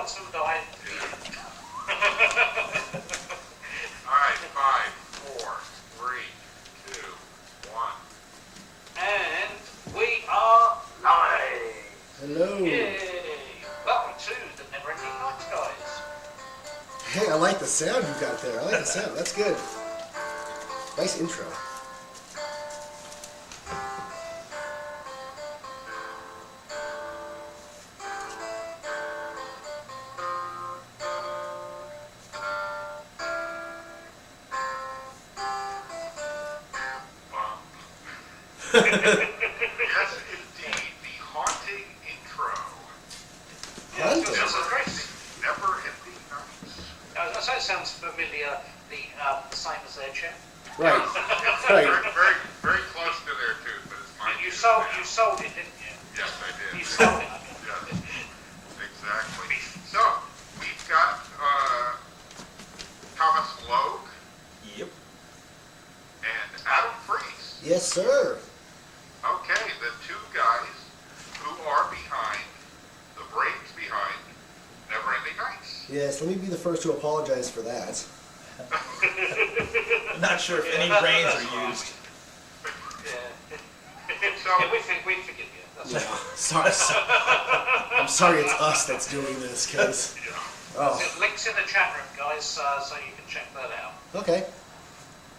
lots of them dying. Alright, 5, 4, 3, 2, 1. And we are live. Hello. Yay. Welcome to the Neverending Nights, guys. Hey, I like the sound you got there. I like the sound. That's good. Nice intro. Yes, indeed, the haunting intro. Haunting? This is great. Neverending Nights. I say it sounds familiar, the same as their chair. Right. Very, Right. very, very close to their tooth, but it's mine. You sold it, didn't you? Yes, I did. You sold it. Yes, exactly. So, we've got Thomas Logue Yep. and Adam Freeze. Yes, sir. Okay, the two guys who are behind, the brains behind Neverending Nights. Yes, let me be the first to apologize for that. I'm not sure if any brains are used. Yeah. So, Yeah, we forgive you. That's Yeah. right. Sorry. I'm sorry it's us that's doing this, because... yeah. Oh, Links in the chat room, guys, so you can check that out. okay.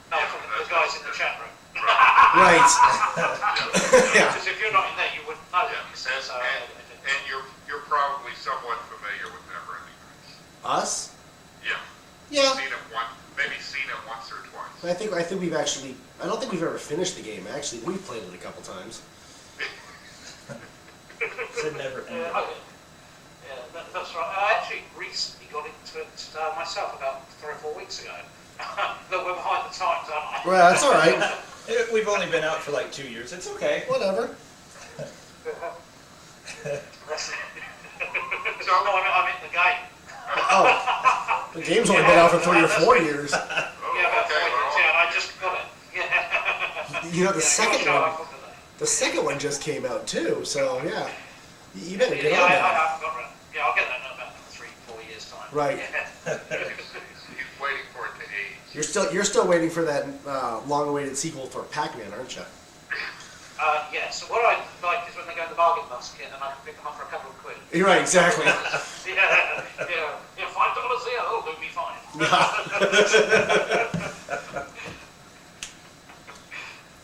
No, for the guys in the chat room. Right. Yeah. Because if you're not in there, you wouldn't know Yeah. that. So, And you're probably somewhat familiar with Neverending Nights. Us? Yeah. Yeah. Seen it maybe seen it once or twice. I think we've actually... I don't think we've ever finished the game, actually. We've played it a couple times. Said never ended. That's right. I actually recently got into it myself about 3 or 4 weeks ago. Look, we're behind the times, aren't I? Well, that's all right. We've only been out for like 2 years. It's okay. Whatever. No, I'm in the game. Oh. The game's only been out for 3 or 4 years. Oh, Yeah, about 4 okay, years, well, yeah, and I just got it. Yeah. You know, the Yeah, second gosh, I one... forgot that. The second one just came out too, so yeah. You better get Yeah, on I that. haven't got it. Yeah, I'll get that in about 3 or 4 years' time. Right. Yeah. he's waiting for it to age. You're still waiting for that long-awaited sequel for Pac-Man, aren't you? Yeah, so what I like is when they go in the bargain basket and I can pick them up for a couple of quid. You're right, exactly. Yeah, $5 there, oh, they'll be fine.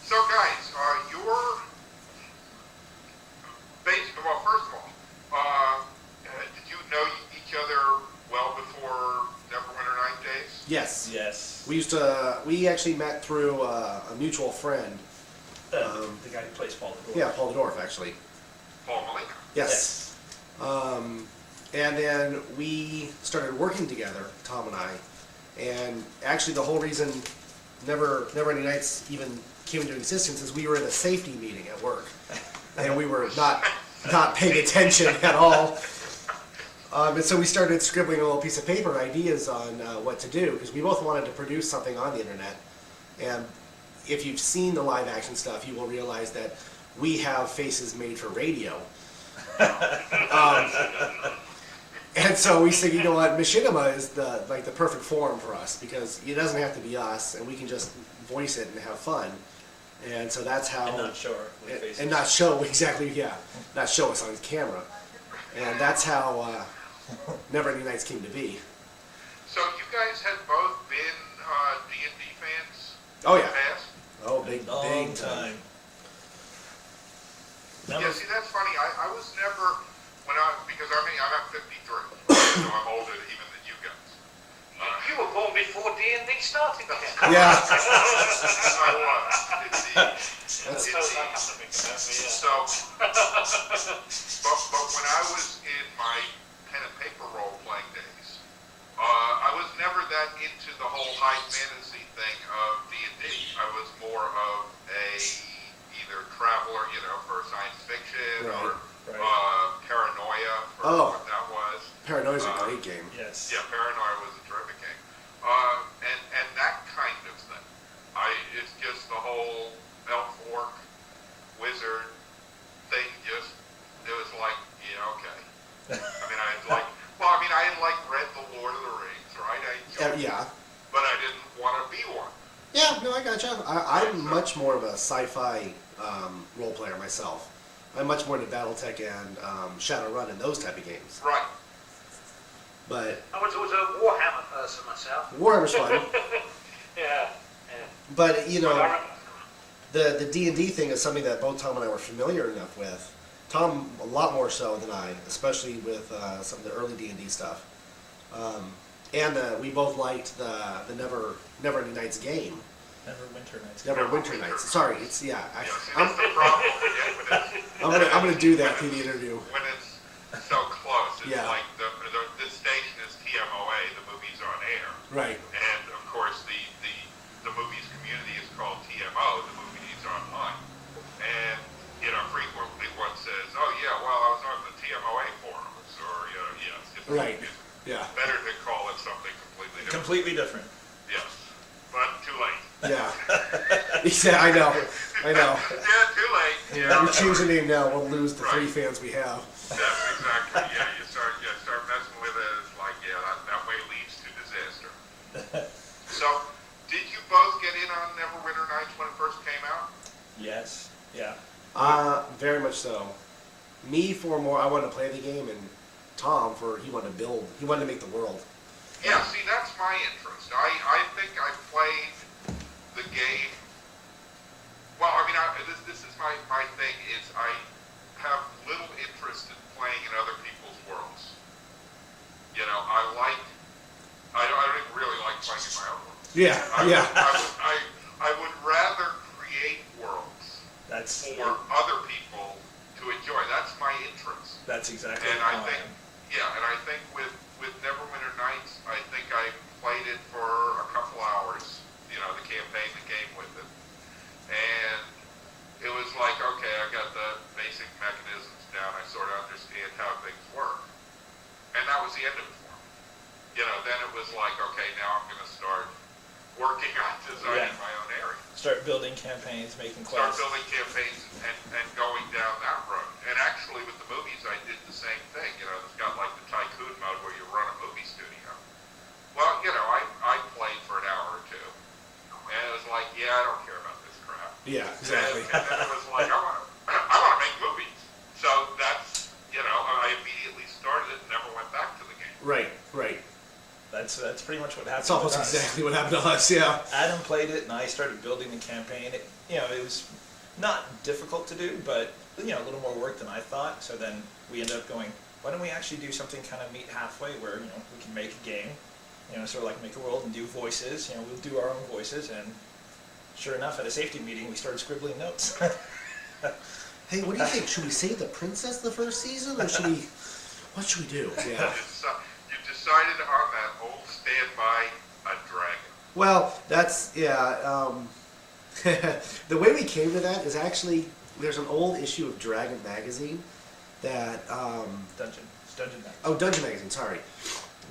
So guys, well, first of all, did you know each other well before Neverwinter Night days? Yes. Yes. We actually met through a mutual friend. The guy who plays Paul the Dwarf. Yeah, Paul the Dwarf, actually. Paul Molina. Yes. And then we started working together, Tom and I. And actually the whole reason Neverending Nights even came into existence is we were in a safety meeting at work. And we were not paying attention at all. And so we started scribbling a little piece of paper ideas on what to do, because we both wanted to produce something on the internet. And if you've seen the live action stuff, you will realize that we have faces made for radio. And so we said, you know what, Machinima is the perfect forum for us, because it doesn't have to be us, and we can just voice it and have fun. And so that's how... And not show our faces. And not show, exactly, yeah. Not show us on camera. And that's how Neverending Nights came to be. So you guys had both been D&D fans Oh, in yeah. the past? Oh, big Long time. Yeah, see, that's funny. I was never, because I'm at 53, so I'm older even than you guys. You were born before D&D started. Yeah. I was, indeed. That's- So, but when I was in my pen and paper role-playing days, I was never that into the whole high fantasy thing of D&D. I was more of either traveler, for science fiction, or Paranoia for what that was. Paranoia's a great game. Yes. Yeah, Paranoia was a terrific game. And that kind of thing. It's just the whole elf orc wizard thing. It was like, yeah, okay. I mean, I Yeah. but I didn't want to be one. Yeah, no, I gotcha. I'm much more of a sci-fi role player myself. I'm much more into BattleTech and Shadowrun and those type of games. Right. But I was always a Warhammer person myself. Warhammer's fun. Yeah. But you But I know, remember- the D&D thing is something that both Tom and I were familiar enough with. Tom a lot more so than I, especially with some of the early D&D stuff. And we both liked the Neverending Nights game. Neverwinter Nights. Neverwinter Nights. Sorry, it's yeah. Yeah, see, that's the problem we get with it. I'm gonna do that through the interview. When it's so close, it's Yeah. like this station is TMOA, the movies on air. Right. And of course, the movies community is called TMO, the movies online. And, frequently one says, oh yeah, well, I was on the TMOA forums, or, yes. Right. It's Yeah. better to call it something completely different. Completely different. Yes. But too late. Yeah. Yeah, I know. Yeah, too late. Yeah. We change the name now, we'll lose the 3 Right. fans we have. That's exactly, yeah, you start messing with it, it's like, yeah, that way leads to disaster. So, did you both get in on Neverwinter Nights when it first came out? Yes. Yeah. Very much so. Me for more, I wanted to play the game, and Tom he wanted to build, he wanted to make the world. Yeah, see, that's my interest. I think I played the game, well, I mean, this is my thing, is I have little interest in playing in other people's worlds. I don't even really like playing in my own world. Yeah, yeah. I would rather create worlds That's for other people to enjoy. That's my interest. that's exactly And how I think, and I think with Neverwinter Nights, I think I played it for a couple hours, the campaign that came with it. And it was like, okay, I got the basic mechanisms down, I sort of understand how things work. And that was the end of it for me. Then it was like, okay, now I'm going to start working on designing my own area. Start building campaigns, making Start quests. building campaigns and going down that road. And actually with the movies, I did the same thing. It's got like the tycoon mode where you run a movie studio. Well, I played for an hour or two. And it was like, yeah, I don't care about this crap. Yeah, exactly. And then it was like, I want to make movies. So that's, I immediately started it and never went back to the game. Right, right. That's pretty much what happened. That's almost with us. exactly what happened to us, yeah. Adam played it, and I started building the campaign. It was not difficult to do, but a little more work than I thought. So then we ended up going, why don't we actually do something kind of meet halfway, where we can make a game, sort of like make a world and do voices. We'll do our own voices, and sure enough, at a safety meeting, we started scribbling notes. Hey, what do you think? Should we save the princess the first season, or what should we do? Yeah. You decided on that old standby, a dragon. Well, that's, yeah, the way we came to that is actually, there's an old issue of Dragon magazine that, Dungeon Nights. oh, Dungeon magazine, sorry,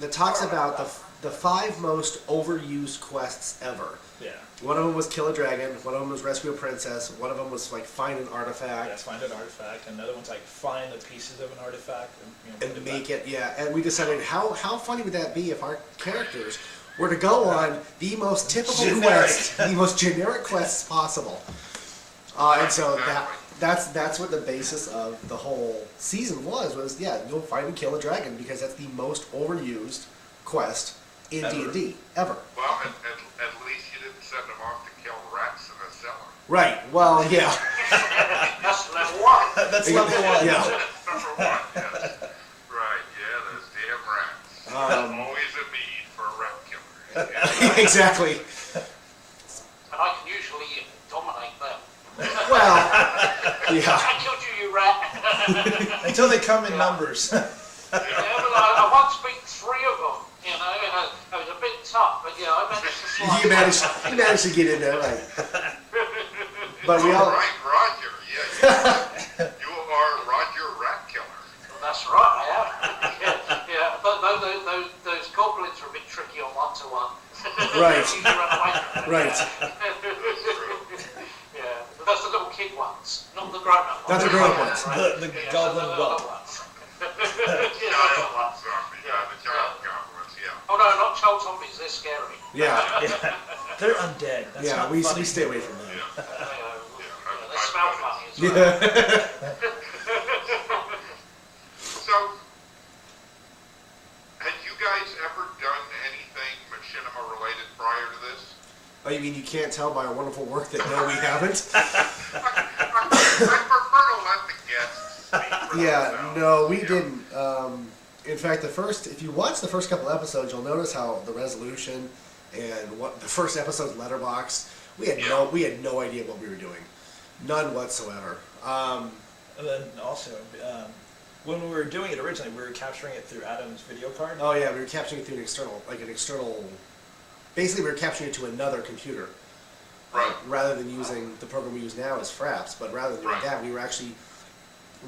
that talks about the 5 most overused quests ever. Yeah. One of them was kill a dragon, one of them was rescue a princess, one of them was like find an artifact. Yes, find an artifact. Another one's like find the pieces of an artifact and, And put make back. it, yeah. And we decided, how funny would that be if our characters were to go on the most typical Generic. quest, the most generic quests possible. And so Exactly. that's what the basis of the whole season was yeah, go find and kill a dragon, because that's the most overused quest in Ever. D&D ever. Well, at least you didn't send them off to kill rats in a cellar. Right. Well, yeah. That's level 1. That's level 1. Yeah. Number 1, yes. Right, yeah, those damn rats. Always a need for a rat killer. Yeah. Exactly. And I can usually dominate them. Well, yeah. I killed you, you rat. Until they come in numbers. Yeah, but I once beat 3 of them. It was a bit tough, but I managed to slide. You managed to get in there, right? But we All all. right, Roger. Yeah, you are Roger Rat Killer. That's right, I am. yeah. But those goblins are a bit tricky on 1-to-1. Right. You run away from them. Right. Yeah, but that's the little kid ones, not the grown-up ones. Not the grown-up ones. The goblin the whelp. little ones. Giant zombies, the giant goblins, yeah. Oh no, not child zombies. They're scary. Yeah, Yeah. They're undead. That's yeah, not we funny. stay away from them. They smell funny as well. Yeah. So, had you guys ever done anything machinima related prior to this? Oh, you mean you can't tell by our wonderful work that no, we haven't? I prefer to let the guests speak for Yeah, themselves. no, we Yeah. didn't. In fact, if you watch the first couple episodes, you'll notice how the resolution and what the first episode's letterbox, we had no idea what we were doing, none whatsoever. And then also, when we were doing it originally, we were capturing it through Adam's video card. Oh yeah, we were capturing it through an external. Basically, we were capturing it to another computer. Right. Rather than using the program we use now as Fraps, but rather than doing Right. that, we were actually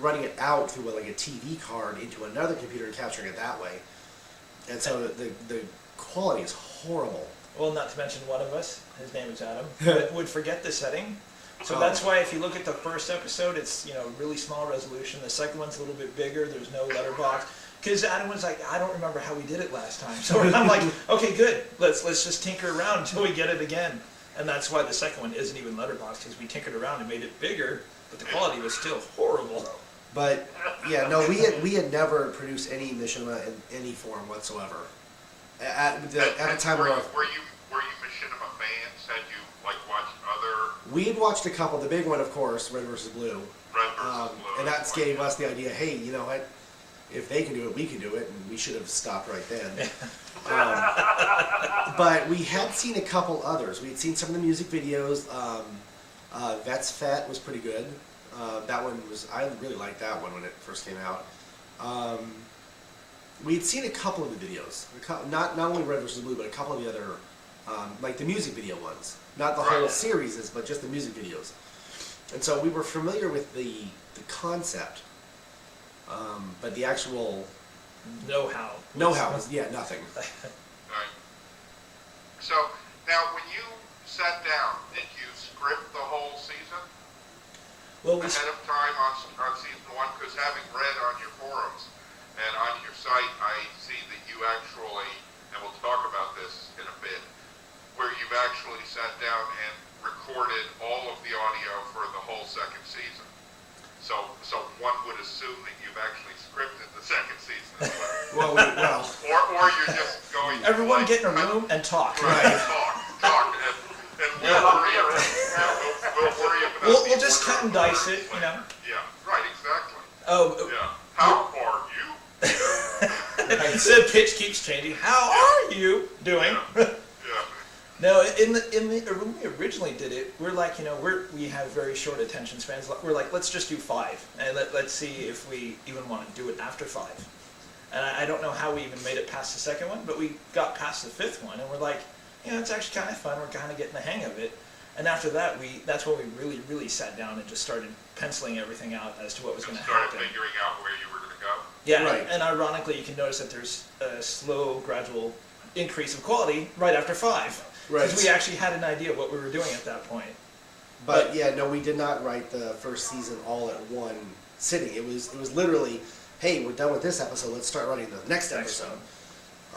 running it out through like a TV card into another computer and capturing it that way. And so the quality is horrible. Well, not to mention one of us, his name is Adam, would forget the setting. So Oh. that's why if you look at the first episode, it's really small resolution. The second one's a little bit bigger. There's no letterbox. Because Adam was like, I don't remember how we did it last time. So I'm like, okay, good. Let's just tinker around until we get it again. And that's why the second one isn't even letterboxed, because we tinkered around and made it bigger, but the quality was still horrible. But yeah, no, we had never produced any machinima in any form whatsoever. At the time were of you machinima fans? Had you watched other we had watched a couple. The big one, of course, Red vs. Blue, Red versus Blue? and that gave us the idea. Hey, you know what? If they can do it, we can do it, and we should have stopped right then. But we had seen a couple others. We had seen some of the music videos. Vet's Fat was pretty good. That one was, I really liked that one when it first came out. We had seen a couple of the videos, not only Red vs. Blue, but a couple of the other, like the music video ones. Not the whole Right. series, but just the music videos. And so we were familiar with the concept, but the actual Know-how. know-how was, nothing. Right. So now, when you sat down, did you script the whole season Well, ahead of time on season one? Because having read on your forums and on your site, I see that you actually, and we'll talk about this in a bit, where you've actually sat down and recorded all of the audio for the whole second season. So one would assume that you've actually scripted the second season as well. Or you're just going to everyone get in a room and talk. Right, talk, and we'll worry about We'll just cut and dice it, Yeah, right, exactly. Oh, Yeah. How are you? the pitch keeps changing. How are you doing? Yeah. No, when we originally did it, we're like, we have very short attention spans. We're like, let's just do 5, and let's see if we even want to do it after 5. And I don't know how we even made it past the second one, but we got past the 5th one, and we're like, it's actually kind of fun. We're kind of getting the hang of it. And after that, that's when we really, really sat down and just started penciling everything out as to what was going to Started happen. figuring out where you were going to go. Yeah, Right. and ironically, you can notice that there's a slow, gradual increase of quality right after 5. Right. Because we actually had an idea of what we were doing at that point. But yeah, no, we did not write the first season all at one sitting. It was literally, hey, we're done with this episode. Let's start writing the next episode.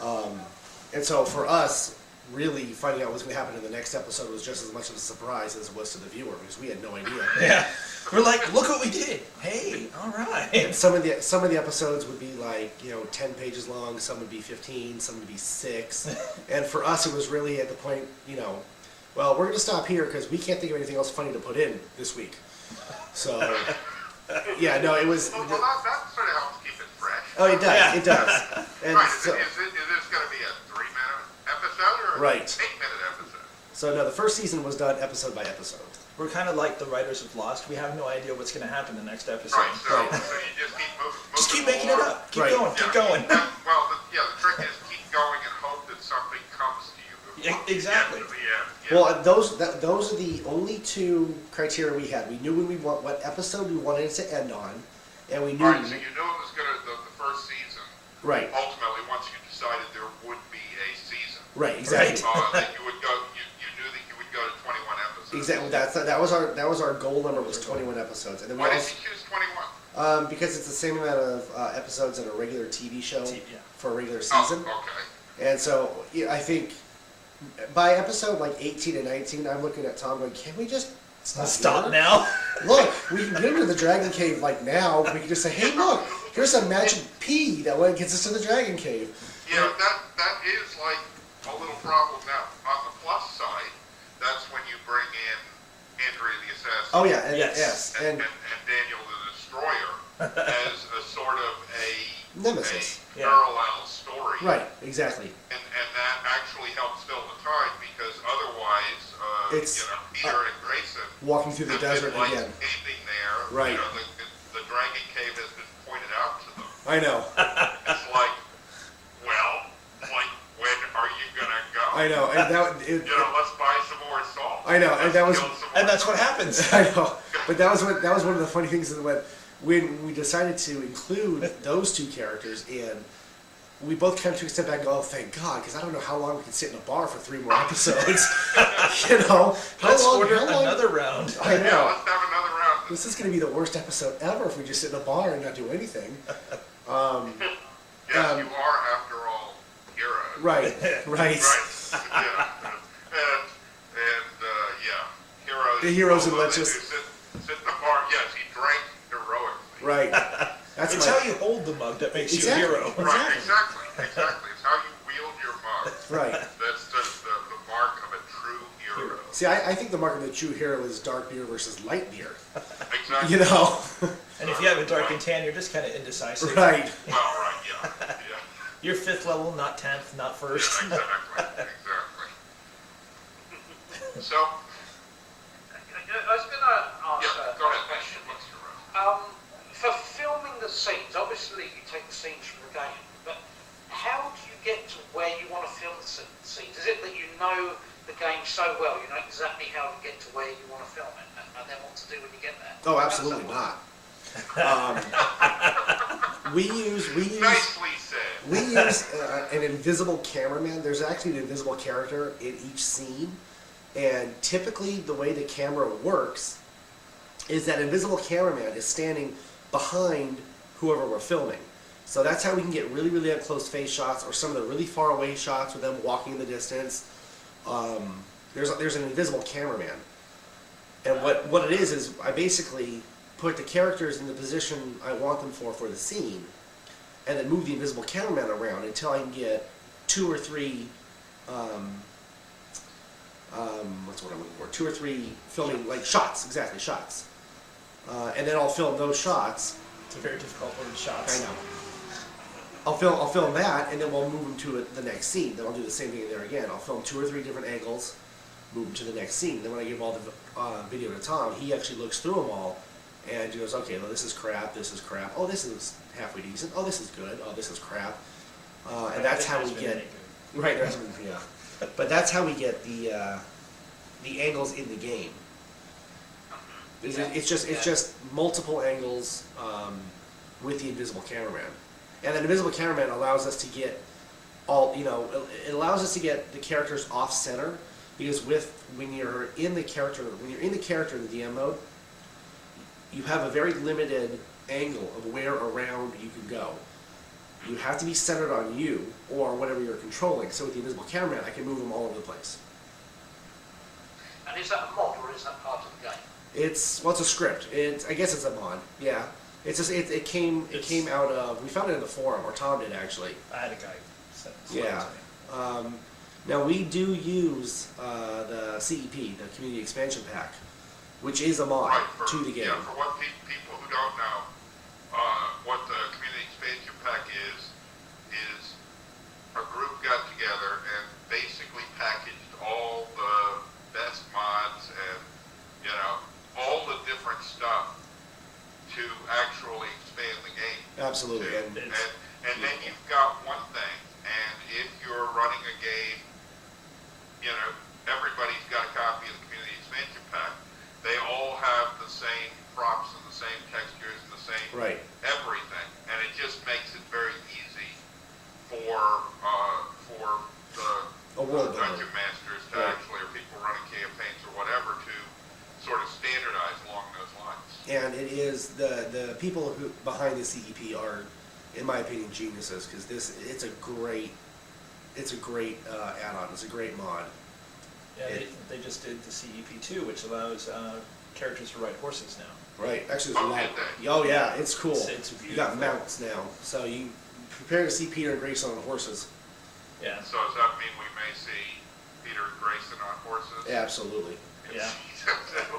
And so for us, really finding out what was going to happen in the next episode was just as much of a surprise as it was to the viewer because we had no idea. Yeah. We're like, look what we did. Hey, all right. And some of the episodes would be like 10 pages long. Some would be 15. Some would be 6. And for us, it was really at the point well, we're going to stop here because we can't think of anything else funny to put in this week. So yeah, no, it was. Well, that sort of helps keep it fresh. Oh, it does. Yeah. It does. And Right, so, is this going to be a 3-minute episode or Right. an 8-minute episode? so no, the first season was done episode by episode. We're kind of like the writers of Lost. We have no idea what's going to happen the next episode. Right, so Right. you just keep moving. Just keep making it along. up. Keep Right. going. Keep going. Well, the trick is keep going and hope that something comes to you before Yeah, exactly. you get to the end. Yeah. Well, those are the only 2 criteria we had. We knew what episode we wanted it to end on, and we knew. All right, so you knew it was going to, the first season, Right. ultimately, once you decided there would be a season, Right. Exactly. that you would go, you knew that you would go to 21 episodes. Exactly. That was our goal number was 21 episodes, and then we Why did also, you choose 21? because it's the same amount of episodes in a regular TV show Yeah. for a regular Oh, season. okay. And so yeah, I think by episode like 18 and 19, I'm looking at Tom going, can we just Stop here? now. Look, we can get into the Dragon Cave like now. We can just say, hey, look, here's a magic pea that gets us to the Dragon Cave. Yeah, that is like a little problem now. On the plus side, that's when you bring in Andrea the Assassin. Oh yeah, Yes. And Daniel the Destroyer as a sort of a Nemesis. a parallel story. Right, exactly. And that actually helps fill the time because otherwise, It's, Peter and Grayson Walking through the have desert been, like, again. standing there. Right. The Dragon Cave has been pointed out to them. I know. It's like, well, like, when are you gonna go? I know. And Let's buy some more salt. I know, and Let's that was- kill some And more that's what happens. I know. But that was one of the funny things is when we decided to include those two characters in, we both kind of took a step back and go, oh, thank God, because I don't know how long we could sit in a bar for 3 more episodes. Let's order how long? another round. I Yeah, know. let's have another round. This is going to be the worst episode ever if we just sit in a bar and not do anything. Yes, you are, after all, heroes. Right, right. Right. Yeah. Heroes. The heroes and although let's they just- do sit in the bar. Yes, he drank heroically. Right. That's It's how you hold the mug that makes Exactly. you a hero. Right. Exactly. It's how you wield your mug. Right. That's the mark of a true hero. See, I think the mark of the true hero is dark beer versus light beer. Exactly. You know? And if you have a dark and tan, you're just kind of indecisive. Right. Well, right. Yeah. You're 5th level, not 10th, not 1st. Yeah. Exactly. So, I was going to ask yeah. Go a ahead. question. Mr. Rose. For filming the scenes, obviously you take the scenes from the game, but how do you get to where you want to film the scenes? Is it that you know the game so well, you know exactly how to get to where you want to film it, and then what to do when you get there? Oh, absolutely not. We use Nicely said. we use an invisible cameraman. There's actually an invisible character in each scene, and typically the way the camera works is that invisible cameraman is standing behind whoever we're filming. So that's how we can get really, really up close face shots or some of the really far away shots with them walking in the distance. There's an invisible cameraman. And what it is I basically put the characters in the position I want them for the scene, and then move the invisible cameraman around until I can get 2 or 3 what's what I'm looking for? 2 or 3 filming, like shots, exactly, shots. And then I'll film those shots. It's a very difficult word, I shots. know. I'll film that, and then we'll move them to the next scene. Then I'll do the same thing there again. I'll film 2 or 3 different angles, move them to the next scene. Then when I give all the video to Tom, he actually looks through them all, and he goes, okay, well, this is crap, this is crap. Oh, this is halfway decent. Oh, this is good. Oh, this is crap. And that's how we get. Right, that's yeah. But that's how we get the angles in the game. It's just multiple angles with the invisible cameraman, and the invisible cameraman allows us to get it allows us to get the characters off center, because when you're in the character in the DM mode, you have a very limited angle of where around you can go. You have to be centered on you or whatever you're controlling. So with the invisible cameraman, I can move them all over the place. And is that a mod or is that part of the game? It's a script. I guess it's a mod. Yeah. It's just it came out of, we found it in the forum, or Tom did actually. I had a guy send it Yeah. to me. Now we do use the CEP, the Community Expansion Pack, which is a mod Right, to the game. Yeah, for what people who don't know, what the Community Expansion Pack is a group got together and basically packaged all the best mods and, all the different stuff to actually expand the game. Absolutely. And then you've got one thing, and if you're running a game, everybody's got a copy of the Community Expansion Pack. They all have the same props and the same textures and the same Right. everything, and it just makes it very easy for A world the builder. dungeon masters to Right. actually, or people running campaigns or whatever, to sort of standardize along those lines. And it is the people behind the CEP are, in my opinion, geniuses, because it's a great it's a great add-on. It's a great mod. Yeah, they just did the CEP2, which allows characters to ride horses now. Right. Actually, there's a lot. did they? Oh yeah, it's cool. It's You got beautiful. mounts now, so you prepare to see Peter and Grayson on horses. Yeah. So does that mean we may see Peter and Grayson on horses? Absolutely. Yeah.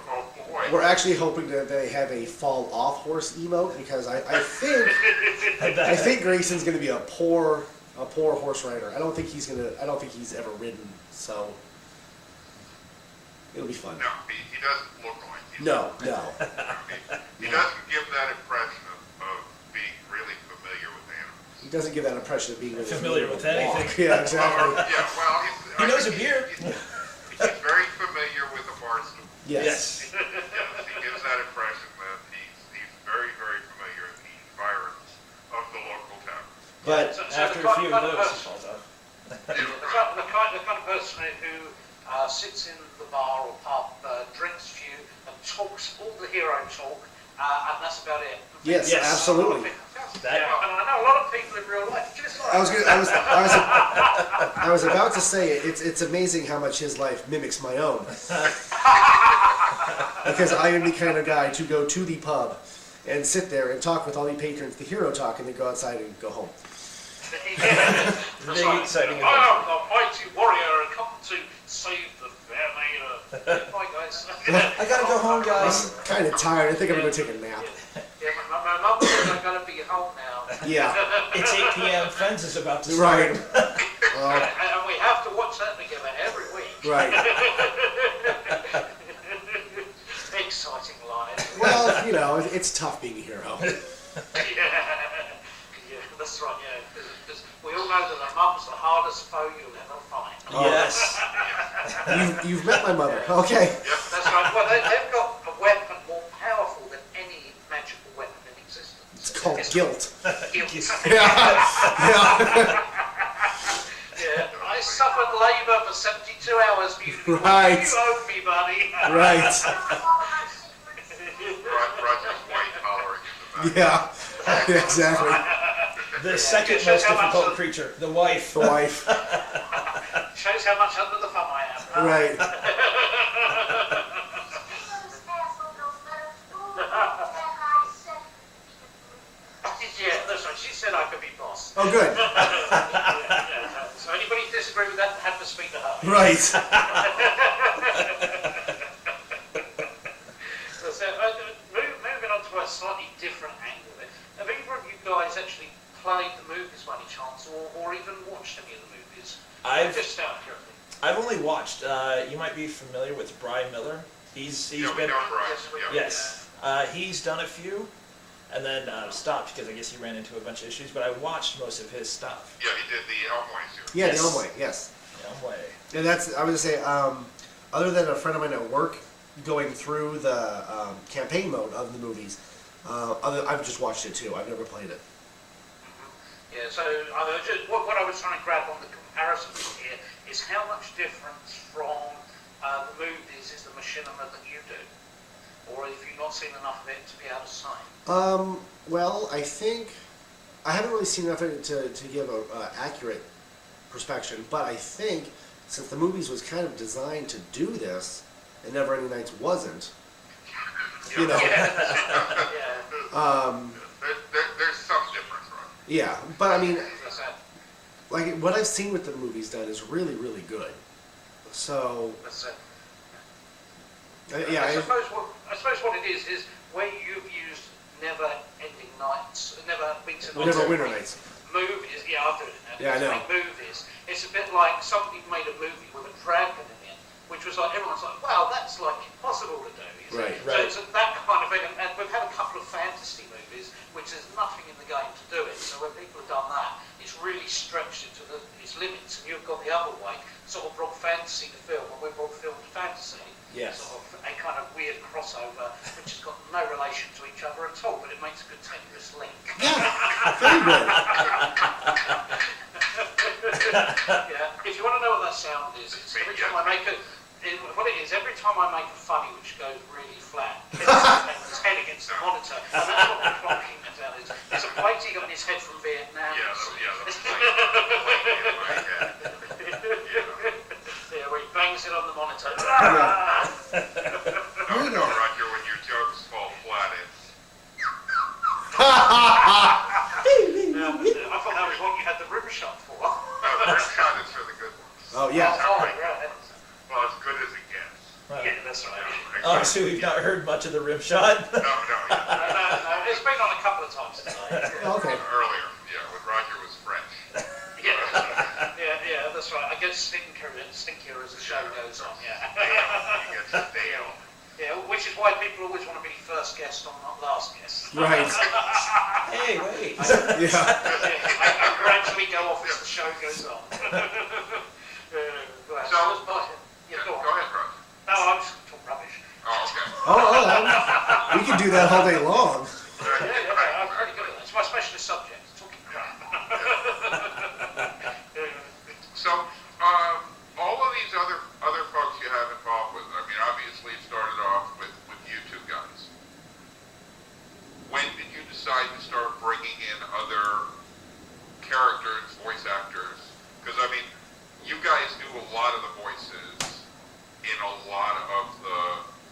Oh boy. We're actually hoping that they have a fall off horse emote because I think Grayson's going to be a poor horse rider. I don't think he's ever ridden, so it'll be fun. No, he doesn't look like it. No. He doesn't give that impression of being really familiar with animals. He doesn't give that impression of being really Familiar with walk. anything. Yeah, exactly. Yeah, well, He knows a beer. He's very familiar with the barstool. Yes. Yes, he gives that impression that he's very, very familiar with the environs of the local town. But So After the a few of kind of those, he person- falls off. the kind of person who sits in the bar or pub, drinks a few, and talks all the hero talk, and that's about it. yes, Yes. absolutely. That- Yeah, and I know a lot of people in real life just like I was about to say it's amazing how much his life mimics my own. Because I am the kind of guy to go to the pub and sit there and talk with all the patrons, the hero talk, and then go outside and go home. Big exciting I am the mighty warrior come to save the fair maiden. Bye guys. I gotta go home, guys. I'm kind of tired. I think I'm going to take a nap. Yeah, my mum said I'm going to be home now. Yeah, It's 8 p.m. Friends is about to right. start. And we have to watch that together every week. Right. Exciting life. Well, you know, it's tough being a hero. Yeah, that's right, yeah. Because we all know that a mum's the hardest foe you'll ever find. Yes. You've met my mother. Okay. That's right. Well, they've got a weapon more powerful than any magical weapon in existence. It's called guilt. Guilt. Yeah. Yeah, I suffered labour for 72 hours, beautiful. Right. You owe me, buddy. Right. Roger's white collar in the back. Yeah. Exactly. The second Shows most how much difficult of- creature, the wife. The wife. Shows how much under the thumb I am. Right. Yeah, that's right. She said I could be boss. Oh, good. Yeah. So anybody disagree with that, have to speak to her. Right. So, moving on to a slightly different angle then. Have either of you guys actually played the movies by any chance, or even watched any of the movies? Just out of curiosity. I've only watched. You might be familiar with Brian Miller. He's Yeah, we been know Brian. Yes, we Yeah. yes. He's done a few, and then stopped because I guess he ran into a bunch of issues. But I watched most of his stuff. Yeah, he did the Elmway series. Yeah, Yes. the Elmway, yes. Yeah, way. And that's, I was going to say, other than a friend of mine at work going through the campaign mode of the movies, I've just watched it too. I've never played it. Yeah, so what I was trying to grab on the comparison here is how much difference from the movies is the machinima that you do, or if you've not seen enough of it to be able to say. Well, I think I haven't really seen enough of it to give a accurate perspection, but I think since the movies was kind of designed to do this, and Neverending Nights wasn't, you know, Yeah. There's some difference, right? yeah. But I mean, That's it. like what I've seen with the movies done is really, really good. So That's it. yeah, I suppose what it is where you've used Never-Ending Nights, Neverwinter Nights. Movies, yeah, I'll do it now. Yeah, I know. Make movies. It's a bit like somebody made a movie with a dragon in it, which was like, everyone's like, wow, that's like impossible to do. You see? Right. So Right. it's that kind of thing, and we've had a couple of fantasy movies, which there's nothing in the game to do it. So when people have done that, it's really stretched it to its limits, and you've gone the other way, sort of brought fantasy to film, and we've brought film to fantasy. Yes. Sort of a kind of weird crossover, which has got no relation to each other at all, but it makes a good tenuous link. Yeah, very good. Yeah. If you want to know what that sound is, it's every time I make what it is, every time I make a funny which goes really flat, his head against the monitor, and that's what the clocking sound is. It's a plate he got in his head from Vietnam. Yeah, the plane in my head. rim shot for? No, the rim shot is for the good ones. Oh yeah. Oh, right. Well, as good as it gets. Right. Yeah, that's right. Oh, so we've not heard much of the rim shot? No, No, it's been on a couple of times tonight. Okay. earlier, yeah, when Roger was French. Yeah, that's right. I get stinkier as the show goes on, yeah. He gets stale. Yeah, which is why people always want to be first guest, not last guest. Right. Hey, wait. Yeah. I gradually go off as the show goes on. Go ahead, Roger. No, I'm just talking rubbish. Oh, okay. We can do that all day long. Yeah, I'm pretty good at that. It's my specialist subject, talking crap. So, all of these other folks you have involved with, I mean, obviously it started off with you two guys. When did you decide to start bringing in other characters, voice actors? Because, I mean, you guys do a lot of the voices in a lot of the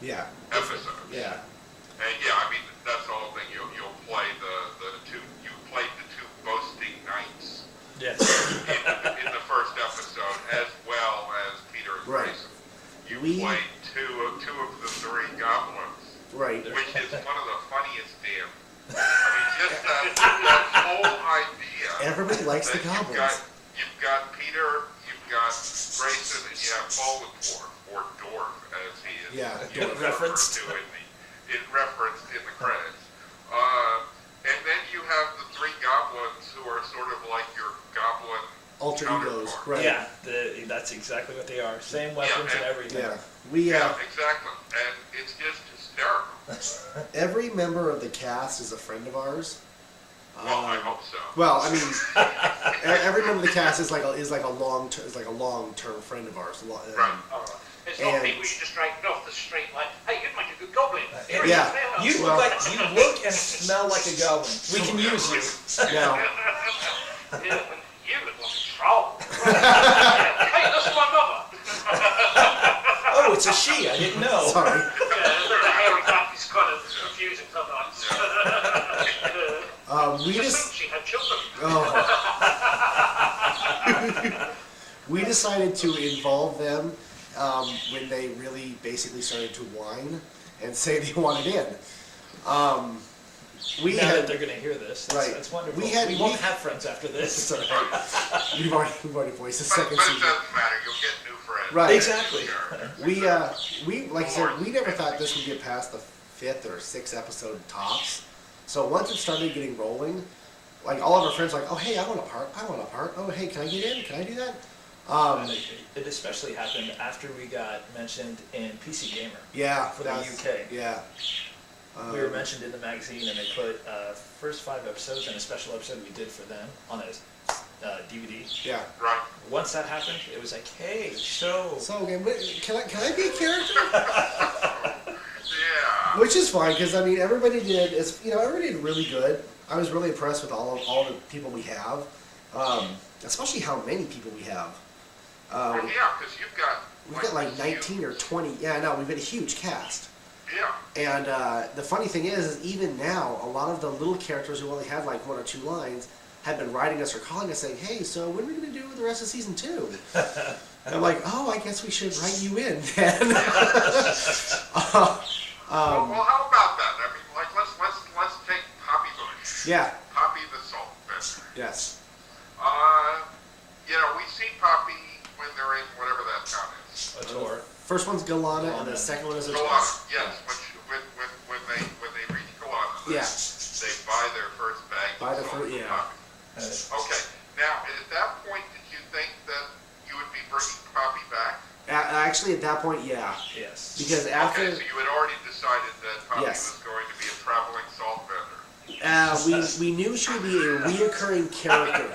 Yeah. episodes. Yeah. And yeah, I mean, that's the whole thing. You'll play you played the two boasting knights Yes. in the first episode, as well as Peter and Right. Grayson. You We- played two of the three goblins, Right. which is one of the funniest damn. I mean, just that whole idea. Everybody likes the that goblins. You've got Peter, you've got Grayson, and you have Voldemort, or Dorf, as he is Yeah, referred referenced. to referenced in the credits. And then you have the three goblins who are sort of like your goblin Alter egos. counterpart. Right. Yeah, that's exactly what they are. Same weapons and everything. Yeah. We Yeah, exactly. And it's just hysterical. every member of the cast is a friend of ours. Well, I hope so. Well, I mean, every member of the cast is like a long term friend of ours. Right. All right. It's not And- people you just dragged off the street like, hey, you'd make a good goblin. You're Yeah. a You fair- look and smell like a goblin. We can use you. Now, Yeah, you look like a troll. Hey, that's my mother. Oh, it's a she. I didn't know. sorry. Yeah, the hairy back is kind of confusing sometimes. We Just just think she had children. we decided to involve them when they really basically started to whine and say they wanted in. We Now that had they're going to hear this, that's, Right. that's wonderful. We We, had- won't we- have friends after this. It's all right. we've already voiced the But second it season. doesn't matter. You'll get new friends. Right. Exactly. We like I said, we never thought this would get past the 5th or 6th episode tops. So once it started getting rolling, like all of our friends were like, oh hey, I want a part. Oh hey, can I get in? Can I do that? It especially happened after we got mentioned in PC Gamer. Yeah. For the that's- UK. Yeah. We were mentioned in the magazine, and they put first 5 episodes and a special episode we did for them on a DVD. Yeah. Right. Once that happened, it was like, hey, so So again, can I be a character? Yeah. Which is fine because I mean everybody did. Everybody did really good. I was really impressed with all the people we have, especially how many people we have. Well, yeah, because We've got like 19 or 20. Yeah, no, we've got a huge cast. Yeah. And the funny thing is even now, a lot of the little characters who only had like 1 or 2 lines have been writing us or calling us saying, hey, so when are we going to do the rest of season 2? And I'm like, oh, I guess we should write you in then. Well, how about that? I mean, like, let's take Poppy Bush. Yeah, Poppy the Salt Fender. yes. We see Poppy when they're in whatever that town is. a tour. First one's Galana, and the second one is a Galana, yes. When they reach Galana, Yeah. they buy their first bag Buy of the salt fir- from yeah. Poppy. Okay. Now, at that point, did you think that you would be bringing Poppy back? Actually, at that point, yeah. Yes. Because after Okay, so you had already decided that Poppy Yes. was going to be a traveling salt vendor. we knew she would be a reoccurring character.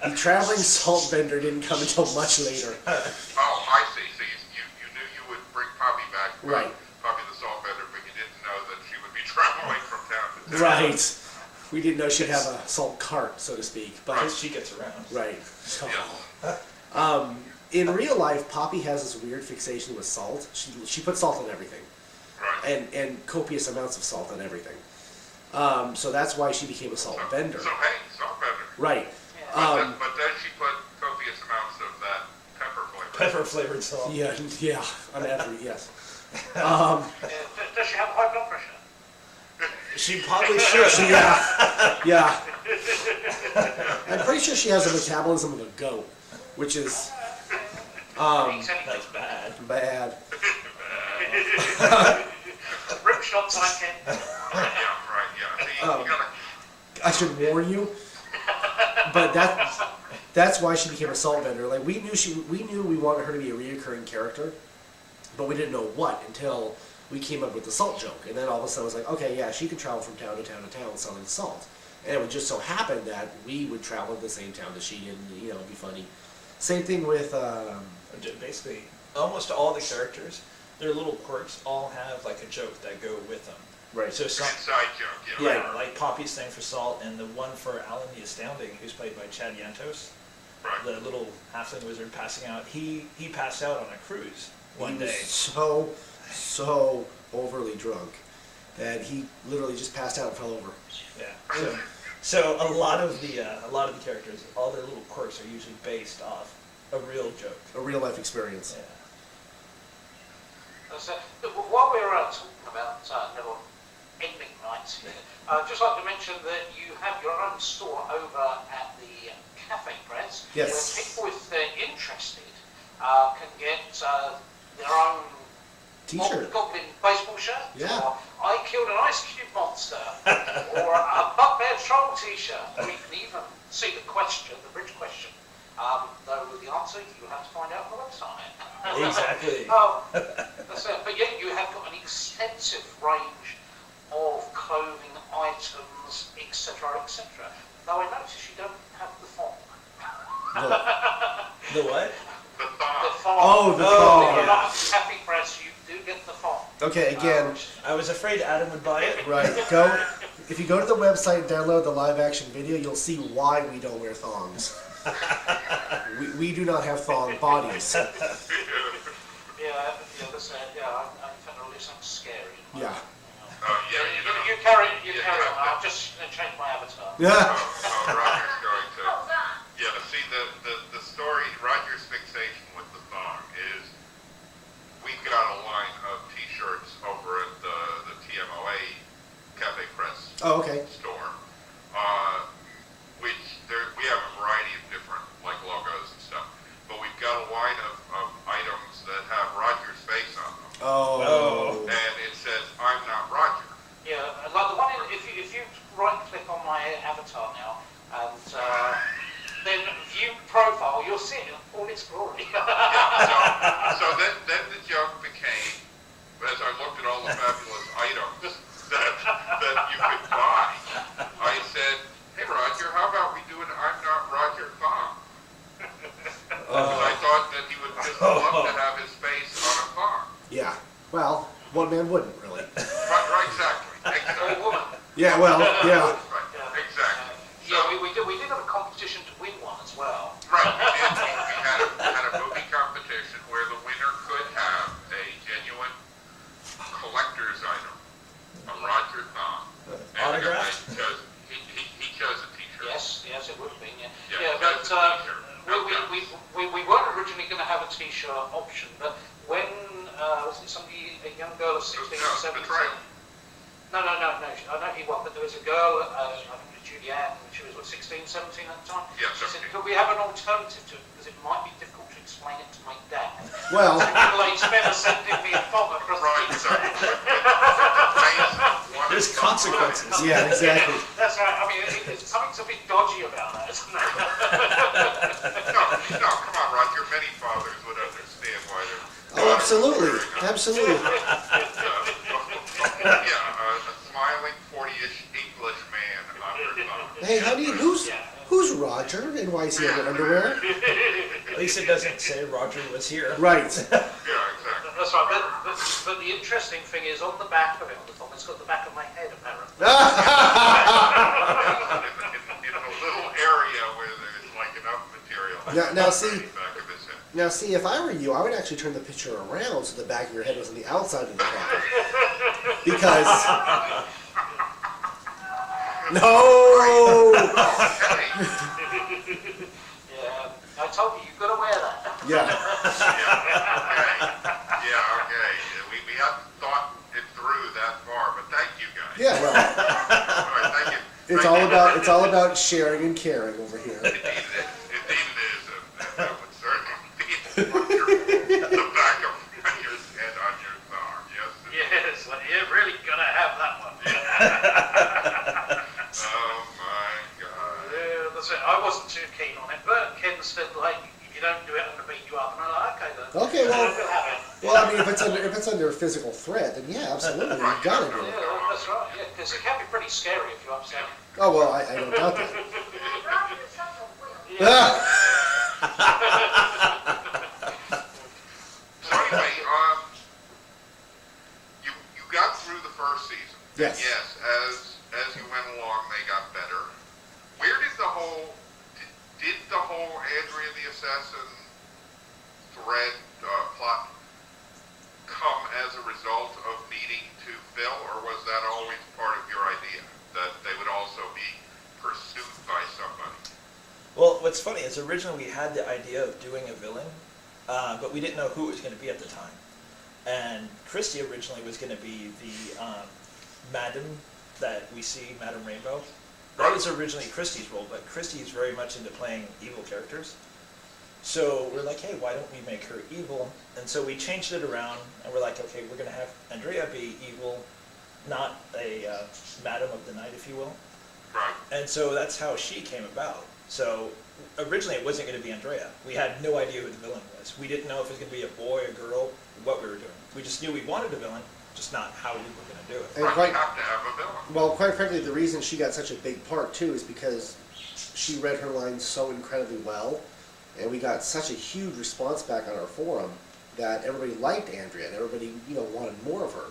The traveling salt vendor didn't come until much later. Oh, I see. So you knew you would bring Poppy back, Right. Poppy the salt vendor, but you didn't know that she would be traveling from town to town. Right. We didn't know she'd have a salt cart, so to speak. But Because she gets around. right. So, Yeah. in real life, Poppy has this weird fixation with salt. She puts salt on everything, Right. and copious amounts of salt on everything. So that's why she became a salt vendor. So hey, salt vendor. Right. Yeah. But then she Pepper flavored salt. Yeah, yeah, on every, yes. Does she have high blood pressure? She probably should. Yeah, yeah. I'm pretty sure she has the metabolism of a goat, which is Eats anything. That's bad. bad. Rip shot time, Ken. Yeah, right, yeah. See, you gotta, I should warn you, but that's why she became a salt vendor. Like we knew we wanted her to be a reoccurring character, but we didn't know what until we came up with the salt joke. And then all of a sudden it was like, okay, yeah, she could travel from town to town to town selling salt. And it would just so happen that we would travel to the same town that she did, and it'd be funny. Same thing with Basically, almost all the characters, their little quirks all have like a joke that go with them. right. So some, inside joke, yeah. yeah, like Poppy's thing for salt, and the one for Alan the Astounding, who's played by Chad Yantos, Right. the little halfling wizard passing out. He passed out on a cruise one he was day. so overly drunk that he literally just passed out and fell over. Yeah. So a lot of the characters, all their little quirks are usually based off a real joke. A real life experience. Yeah. So, while we're talking about Neverending Nights here, I'd just like to mention that you have your own store over at the Cafe Press, Yes. where people, if they're interested, can get their own T-shirt. Goblin baseball shirt, Yeah. or I killed an ice cube monster, or a bugbear troll T-shirt, or you can even see the question, the bridge question. Though the answer you have to find out on the website. Exactly. That's it. But yeah, you have got an extensive range of clothing items, etc., etc. Though I notice you don't have the thong. The what? The The thong. thong. Oh, the If thong. you're not a Cafe Press, you do get the thong. Okay, again, I was afraid Adam would buy it. right. If you go to the website and download the live action video, you'll see why we don't wear thongs. we do not have thong bodies. Yeah, that's it. Yeah, I found a little something scary. Yeah. Yeah, you know. You carry Yeah, on. yeah. I've just changed my avatar. Yeah. Roger's going to. Yeah, see, the story, Roger's fixation with the thong is we've got a line of T-shirts over at the TMOA Cafe Press Oh, okay. store, which we have a variety of different like logos and stuff, but we've got a line of items that have Roger's face on them, Oh. and it says, "I'm not Roger." Yeah, like the one if you right click on my avatar now and then view profile, you'll see it in all its glory. Yeah, so then the joke became, as I looked at all the fabulous items that you could buy, I said, "Hey Roger, how about we do an I'm not Roger thong?" Because I thought that he would just love to have his face on a thong. Yeah. Well, one man wouldn't really. Right, exactly. Or woman. Yeah. Well. Yeah. Right, exactly. Yeah, we did have a competition to win one as well. Right, we did. We had a movie competition where the winner could have a genuine collector's item, a Roger thong. Autograph? He chose a T-shirt. Yes, it would have been. Yeah, Yeah, that's but a T-shirt. No doubt. we weren't originally going to have a T-shirt option, but when was it a young girl of 16 or 17? That's right. No. I know he won, but there was a girl, I think it was Julianne, she was 16, 17 at the time. Yeah, She said, 17. could we have an alternative to it, because it might be difficult to explain it to my dad. Well. Like, Spinner sending me a thong across Right, the so There's consequences. Yeah. Exactly. That's right, I mean, something's a bit dodgy about that, isn't it? No, come on, Roger. Many fathers would understand why they're. Oh, absolutely. Absolutely. A smiling 40-ish English man on her thumb. Hey, honey, who's Roger and why is he in underwear? At least it doesn't say Roger was here. Right. Yeah, exactly. That's right, but the interesting thing is on the back of it, on the thong, it's got the back of my head apparently. In a little area where there's like enough material. Now see- Back of his head. Now, see, if I were you, I would actually turn the picture around so the back of your head was on the outside of the head. Because. No! Hey, Yeah, I told you, you've got to wear that. Yeah. Yeah, okay. We haven't thought it through that far, but thank you guys. Yeah, well, All right, thank you. it's all about sharing and caring over here. Indeed it is, and that would certainly be on the back of your head on your thumb, yes. Yes, well, you're really gonna have that one. Oh my God. Yeah, that's it. I wasn't too keen on it, but Ken said, like, if you don't do it, I'm gonna beat you up. And I'm like, okay then. Okay, well, We'll have it. well, I mean, if it's under physical threat, then yeah, absolutely, you gotta do it. Yeah, that's right. Yeah, because it can be pretty scary if you upset me. Oh well, I don't doubt that. Yeah. So anyway, you got through the first season. Yes. Yes, as you went along, they got better. Where did the whole Andrea the Assassin thread plot come as a result of needing to fill, or was that always part of your idea that they would also be pursued by somebody? Well, what's funny is originally we had the idea of doing a villain, but we didn't know who it was going to be at the time. And Christy originally was going to be the Madam that we see, Madam Rainbow. That was originally Christy's role, but Christy's very much into playing evil characters. So we're like, hey, why don't we make her evil? And so we changed it around, and we're like, okay, we're going to have Andrea be evil, not a Madam of the Night, if you will. Right. And so that's how she came about. So originally it wasn't going to be Andrea. We had no idea who the villain was. We didn't know if it was going to be a boy, a girl, what we were doing. We just knew we wanted a villain, just not how we were going to do it. And Right, quite, you have to have a villain. well, quite frankly, the reason she got such a big part too is because she read her lines so incredibly well, and we got such a huge response back on our forum that everybody liked Andrea and everybody, wanted more of her.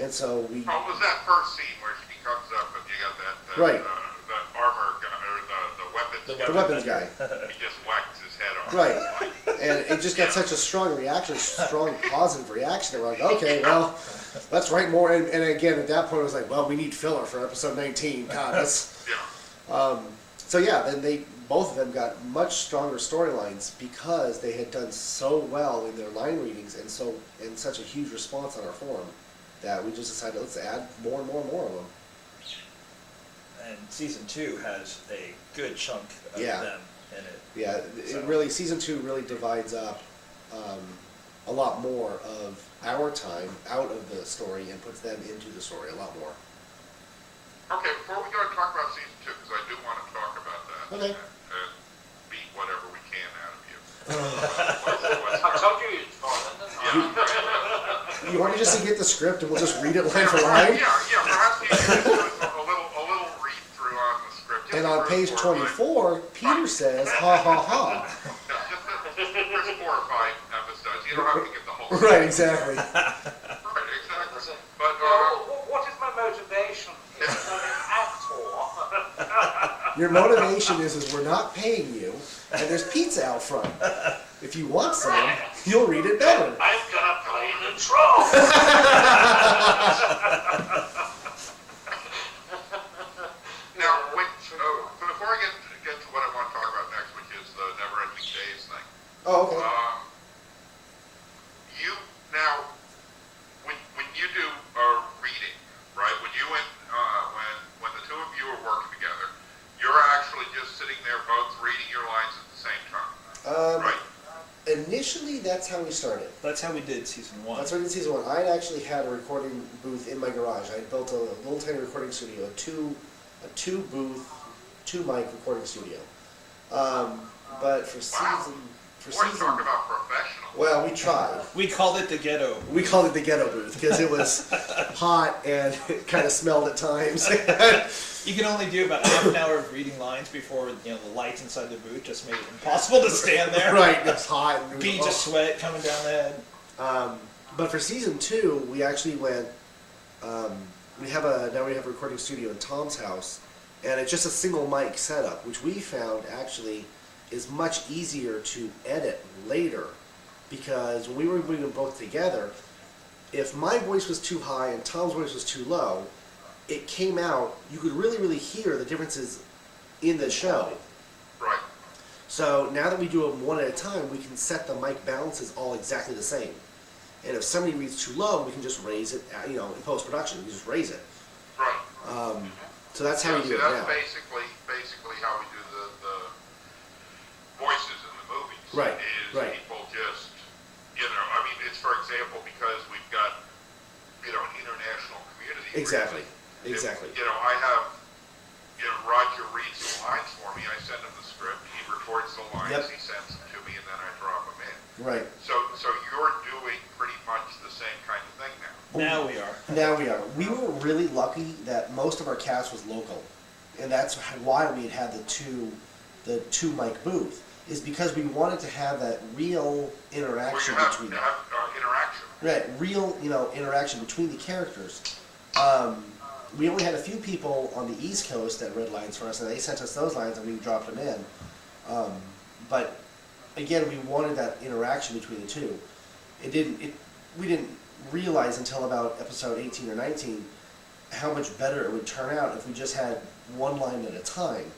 And so we. What was that first scene where she comes up and you got that Right. that armor guy, or the weapons The guy? The weapons guy. He just whacks his head off. Right. And it just got such a strong reaction, strong positive reaction. They were like, okay, well, let's write more. And again, at that point, it was like, well, we need filler for episode 19. God, that's. Yeah. So yeah, then both of them got much stronger storylines because they had done so well in their line readings and such a huge response on our forum that we just decided let's add more and more and more of them. And season 2 has a good chunk of Yeah. them in it. Yeah, So- it really season 2 really divides up a lot more of our time out of the story and puts them into the story a lot more. Okay, before we go and talk about season 2, because I do want to talk about that. Okay. And beat whatever we can out of you. I told you you'd find it, didn't I? You want me just to get the script and we'll just read it line for line? Yeah, perhaps you can do a little read through on the script. And on page 24, Peter says, ha ha ha. Just the first 4 or 5 episodes. You don't have to get the whole Right, exactly. Right, exactly. That's it. But, Well, what is my motivation? It's an actor. Your motivation is we're not paying you, and there's pizza out front. If you want some, you'll read it better. I'm gonna play the troll. now, before I get to what I want to talk about next, which is the Neverending Days thing. Oh, okay. When you do a reading, right? When you and when the two of you are working together, you're actually just sitting there both reading your lines at the same time, right? Initially, that's how we started. That's how we did season 1. That's what I did season 1. I had actually had a recording booth in my garage. I had built a little tiny recording studio, a two booth, 2 mic recording studio. But for season, Talk about professional. well, we tried. We called it the ghetto. We called it the ghetto booth because it was hot and it kind of smelled at times. You can only do about half an hour of reading lines before the lights inside the booth just made it impossible to stand there. Right, it's hot. And Beads of sweat coming down the head. But for season 2, we actually went. Now we have a recording studio in Tom's house, and it's just a single mic setup, which we found actually is much easier to edit later, because when we were putting them both together, if my voice was too high and Tom's voice was too low, it came out. You could really hear the differences in the show. Right. So now that we do them one at a time, we can set the mic balances all exactly the same. And if somebody reads too low, we can just raise it, in post-production, we can just raise it. Right. So that's how we do it that's now. basically how we do the voices in the movies. Right, Is right. people just, I mean, it's for example because we've got, an international community. Exactly, If, exactly. I have, Roger reads the lines for me, I send him the script, he records the lines, Yep. he sends them to me, and then I drop them in. Right. So you're doing pretty much the same kind of thing now. Now we are. Now we are. We were really lucky that most of our cast was local, and that's why we had the two mic booth. Is because we wanted to have that real interaction Where you between them. have interaction. Right, real interaction between the characters. We only had a few people on the East Coast that read lines for us, and they sent us those lines, and we dropped them in. But again, we wanted that interaction between the two. We didn't realize until about episode 18 or 19 how much better it would turn out if we just had one line at a time.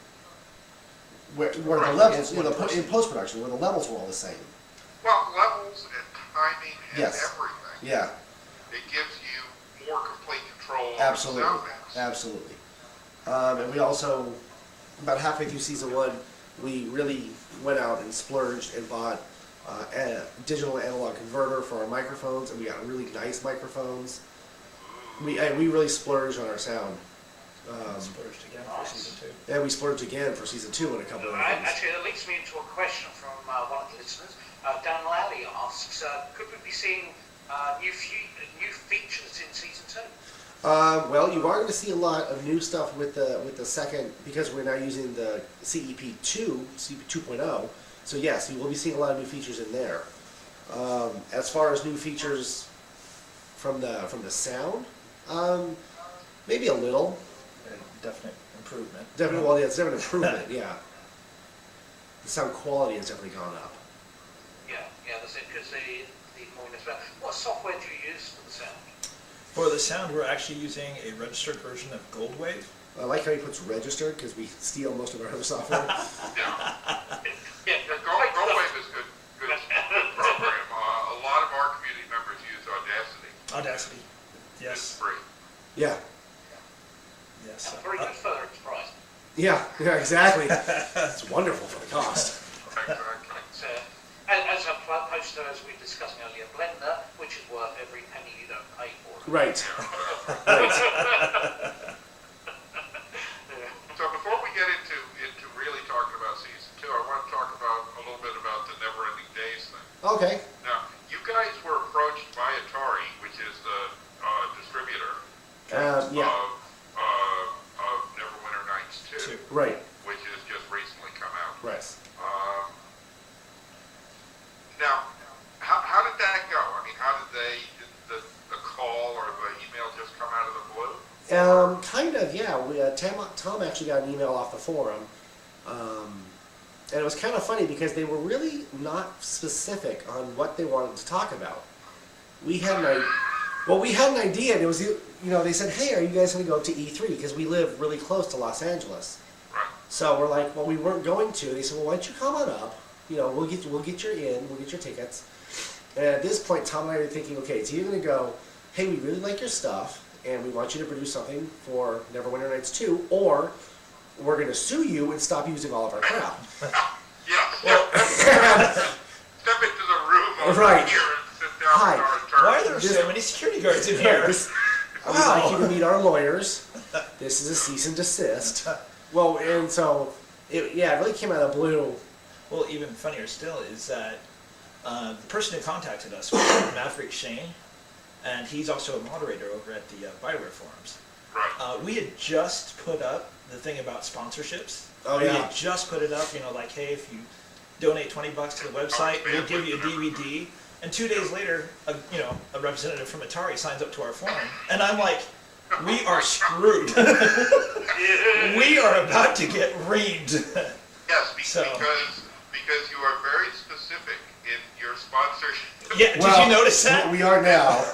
Where the Right. levels, One person. in post-production, where the levels were all the same. Well, levels and timing and Yes. everything. Yeah, It gives you more complete control absolutely, over the sound mix. absolutely. And we also, about halfway through season 1, we really went out and splurged and bought a digital analog converter for our microphones, and we got really nice microphones. We really splurged on our sound. Splurged again for season 2. And we splurged again for season 2 on a couple of things. Actually, that leads me into a question from one of the listeners. Dan Lally asks, could we be seeing new features in season 2? Well, you are going to see a lot of new stuff with the second, because we're now using the CEP2 2.0. So yes, you will be seeing a lot of new features in there. As far as new features from the sound, maybe a little. A definite improvement. Definitely, well, yeah, it's definitely an improvement. Yeah, the sound quality has definitely gone up. Yeah, that's it, because the point is about, what software do you use for the sound? For the sound, we're actually using a registered version of Goldwave. I like how he puts registered, because we steal most of our other software. Yeah, GoWave is good program. A lot of our community members use Audacity. Audacity. It's Yes. free. Yeah, Yes. Very good for the price. yeah, exactly. It's wonderful for the cost. Exactly. It's, as a poster, as we were discussing earlier, Blender, which is worth every penny you don't pay for it. Right. Right. So before we get into really talking about season 2, I want to talk about a little bit about the Neverending Days thing. Okay. Now, you guys were approached by Atari, which is the distributor Yeah. of Neverwinter Nights 2, Right. which has just recently come out. Right. Now, how did that go? I mean, how did the call or the email just come out of the blue? Kind of, yeah. Tom actually got an email off the forum, and it was kind of funny because they were really not specific on what they wanted to talk about. We had an idea. And it was, they said, "Hey, are you guys going to go up to E3?" Because we live really close to Los Angeles. Right. So we're like, "Well, we weren't going to." They said, "Well, why don't you come on up? We'll get your tickets." And at this point, Tom and I were thinking, okay, it's either going to go, "Hey, we really like your stuff, and we want you to produce something for Neverwinter Nights 2, or we're going to sue you and stop using all of our crap." Step into the room over Right. here and sit down Hi. with our attorney. Why are there so many security guards in here? I would like you to meet our lawyers. This is a cease and desist. Well, and so, it really came out of the blue. Well, even funnier still is that the person who contacted us was Maverick Shane, and he's also a moderator over at the Bioware forums. Right. We had just put up the thing about sponsorships. Oh, We yeah. had just put it up, like, hey, if you donate $20 to the website, we'll give you a DVD. And 2 days later, a representative from Atari signs up to our forum, and I'm like, we are screwed. We are about to get reamed. Yes, So- because you are very specific in your sponsorship. Yeah, did you notice that? We are now.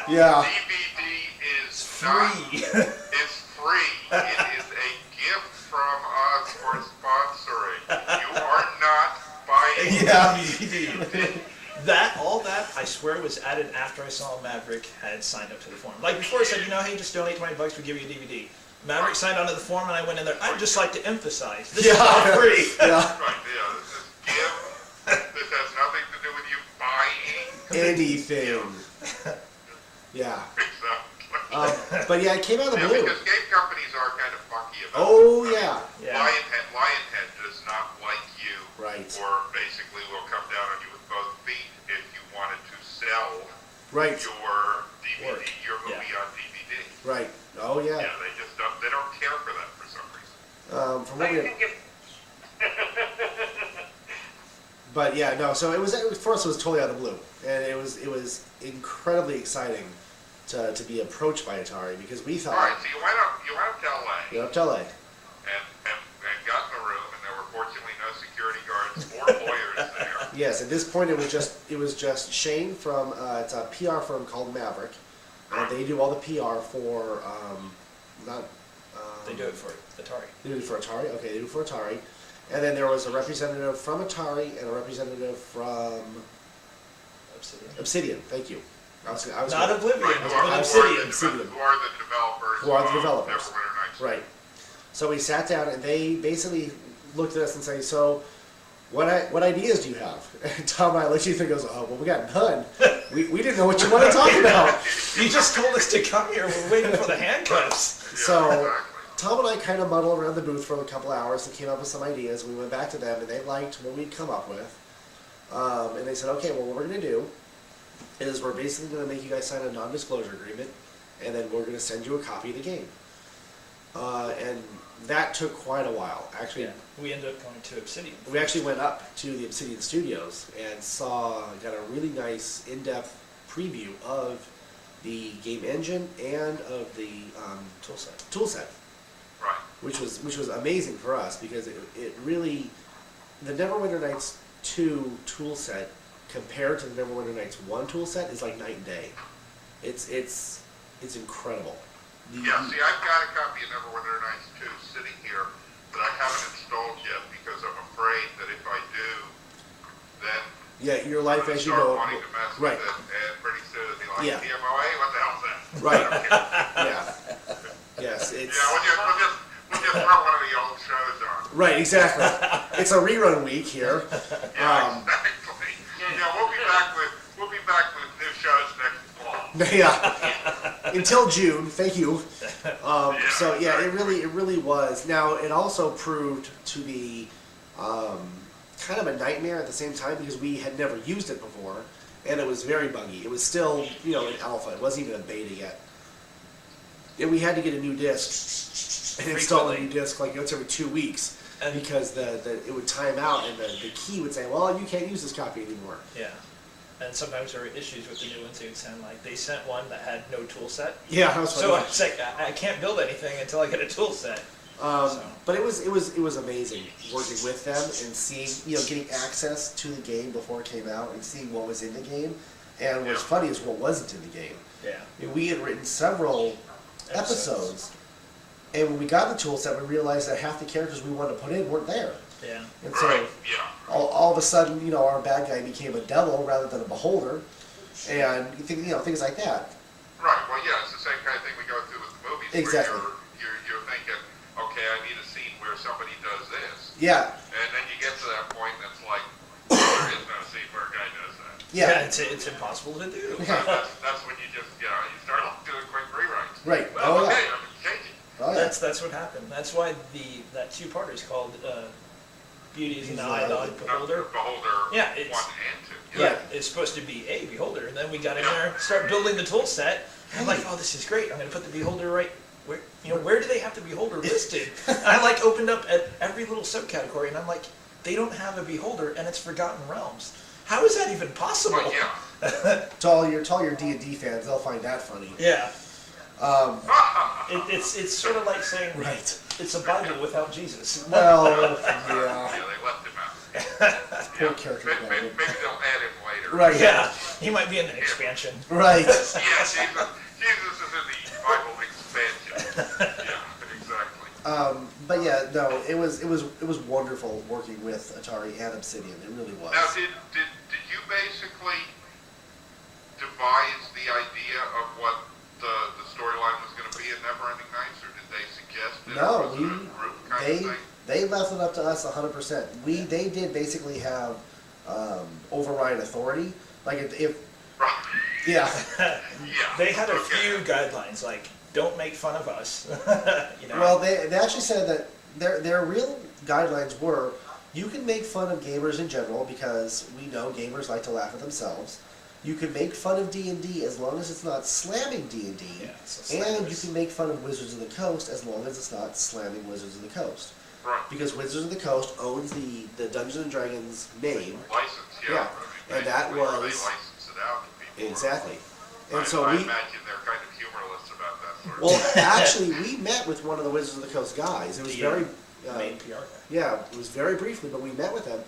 Yeah. DVD is Free. It's free. It is a gift from us for sponsoring. You are not Yeah. DVD. All that, I swear, was added after I saw Maverick had signed up to the forum. Like before, I said, hey, just donate $20, we give you a DVD. Maverick signed onto the forum, and I went in there. I'd just like to emphasize, this is all free. Yeah. Right, yeah, this is give. This has nothing to do with you buying Anything. Yeah. Exactly. But yeah, it came out of the Yeah, blue. because game companies are kind of funky about Oh, it. yeah. Yeah. Lionhead does not like you. Right. Or basically will come down on you with both feet if you wanted to sell Right. your DVD, Work. your movie Yeah. on DVD. Right. Oh, yeah. Yeah, they just don't, they don't care for that for some reason. From So what you we, can give. but yeah, no. So it was for us. It was totally out of the blue, and it was incredibly exciting to be approached by Atari because we All right, thought, so you went up to LA you know, up to LA. and got in the room, and there were fortunately no security guards or lawyers there. Yes, at this point it was just Shane from it's a PR firm called Maverick, and they do all the PR for not. They do it for Atari. They do it for Atari. Okay, they do it for Atari, and then there was a representative from Atari and a representative from Obsidian. Thank you. I was Not gonna- Oblivion, Right, but Obsidian. Who are the developers? Who are the of developers. Neverending Nights? Right. So we sat down and they basically looked at us and say, so what ideas do you have? And Tom and I looked at each other and goes, oh, well, we got none. We didn't know what you want to talk about. You just told us to come here. We're waiting for the handcuffs. Yeah, So exactly. Tom and I kind of muddled around the booth for a couple hours and came up with some ideas. We went back to them and they liked what we'd come up with. And they said, okay, well, what we're going to do is we're basically going to make you guys sign a non-disclosure agreement, and then we're going to send you a copy of the game. And that took quite a while. Actually, Yeah. We ended up going to Obsidian. we actually went up to the Obsidian Studios and got a really nice in-depth preview of the game engine and of the tool set, Right. which was amazing for us because it really, the Neverwinter Nights 2 tool set compared to the Neverwinter Nights 1 tool set is like night and day. It's incredible. Yeah, see, I've got a copy of Neverending Nights 2 sitting here that I haven't installed yet because I'm afraid that if I do, then Yeah, your life I'm as you start know. wanting to mess Right. with it, and pretty soon it'll be like, Yeah. TMOA, what the hell's that? Right. Okay. Yeah. Yes, it's Yeah, we'll just throw one of the old shows on. right. Exactly. It's a rerun week here. Yeah, exactly. Yeah, we'll be back with new shows next fall. Yeah. Until June. Thank you. So yeah, it really was. Now it also proved to be kind of a nightmare at the same time because we had never used it before, and it was very buggy. It was still in alpha. It wasn't even a beta yet. And we had to get a new disc and install a new disc like once every 2 weeks because it would time out and the key would say, well, you can't use this copy anymore. Yeah. And sometimes there were issues with the new ones. They would sound like they sent one that had no tool set. Yeah, that was funny. So I was like, I can't build anything until I get a tool set. But it was amazing working with them and seeing, getting access to the game before it came out and seeing what was in the game. And what's funny is what wasn't in the game. Yeah. We had written several episodes, and when we got the tool set, we realized that half the characters we wanted to put in weren't there. Yeah. And so Right, yeah. all of a sudden, our bad guy became a devil rather than a beholder, and things like that. Right, well, yeah, it's the same kind of thing we go through with the movies. Exactly. Where you're thinking, okay, I need a scene where somebody does this. Yeah. And then you get to that point and it's like, there is no scene where a guy does that. Yeah. It's impossible to do. That's when you just, you start doing quick rewrites. Right. Well, Oh, okay, yeah. I'm changing. Oh, yeah. That's what happened. That's why that two-parter is called Beauty is in the Eye of the Beholder. Beholder Yeah, it's- 1 and 2. Yeah, it's supposed to be a beholder, and then we got in there, start building the tool set. And I'm like, oh, this is great. I'm going to put the beholder right where. Where do they have the beholder listed? I opened up at every little subcategory, and I'm like, they don't have a beholder, and it's Forgotten Realms. How is that even possible? Well, yeah. To all your D&D fans, they'll find that funny. Yeah. It's sort of like saying Right. it's a Bible without Jesus. Well, Yeah, yeah. they left him out. Poor character. Maybe they'll add him later. Right. Yeah, he might be in the expansion. Right. Yeah, Jesus is in the Bible expansion. Yeah, exactly. But yeah, no, it was wonderful working with Atari and Obsidian. It really was. Now, did you basically devise the idea of what the storyline was going to be in Neverending Nights, or did they suggest it? No, or was it a group kind of thing? they left it up to us 100%. They did basically have override authority. Like if Right. yeah. Yeah. They had a okay. few guidelines, like don't make fun of us. You know. Well, they actually said that their real guidelines were you can make fun of gamers in general because we know gamers like to laugh at themselves. You can make fun of D&D as long as it's not slamming D&D, Yeah, so and you slammers. can make fun of Wizards of the Coast as long as it's not slamming Wizards of the Coast. Right. Because Wizards of the Coast owns the Dungeons and Dragons name. License, yeah. Yeah, I mean, and that basically, or they was- license it out to people. Exactly. And I so I we imagine they're kind of humorless about that sort of well thing. actually we met with one of the Wizards of the Coast guys. It was The, very main PR guy. yeah, it was very briefly, but we met with him,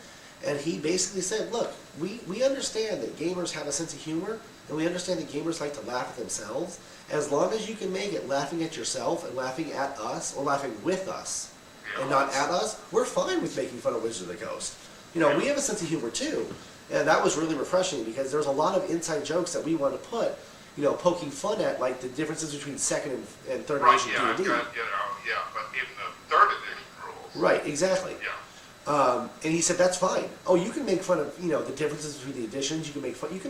and he basically said, look, we understand that gamers have a sense of humor, and we understand that gamers like to laugh at themselves. As long as you can make it laughing at yourself and laughing at us, or laughing with us, and not at us, we're fine with making fun of Wizards of the Coast. You know, we have a sense of humor too, and that was really refreshing because there's a lot of inside jokes that we want to put, you know, poking fun at, like the differences between second and third Right, edition yeah, D&D. yeah, but in the third edition rules. Right, exactly. Yeah. And he said that's fine. Oh, you can make fun of the differences between the editions. You can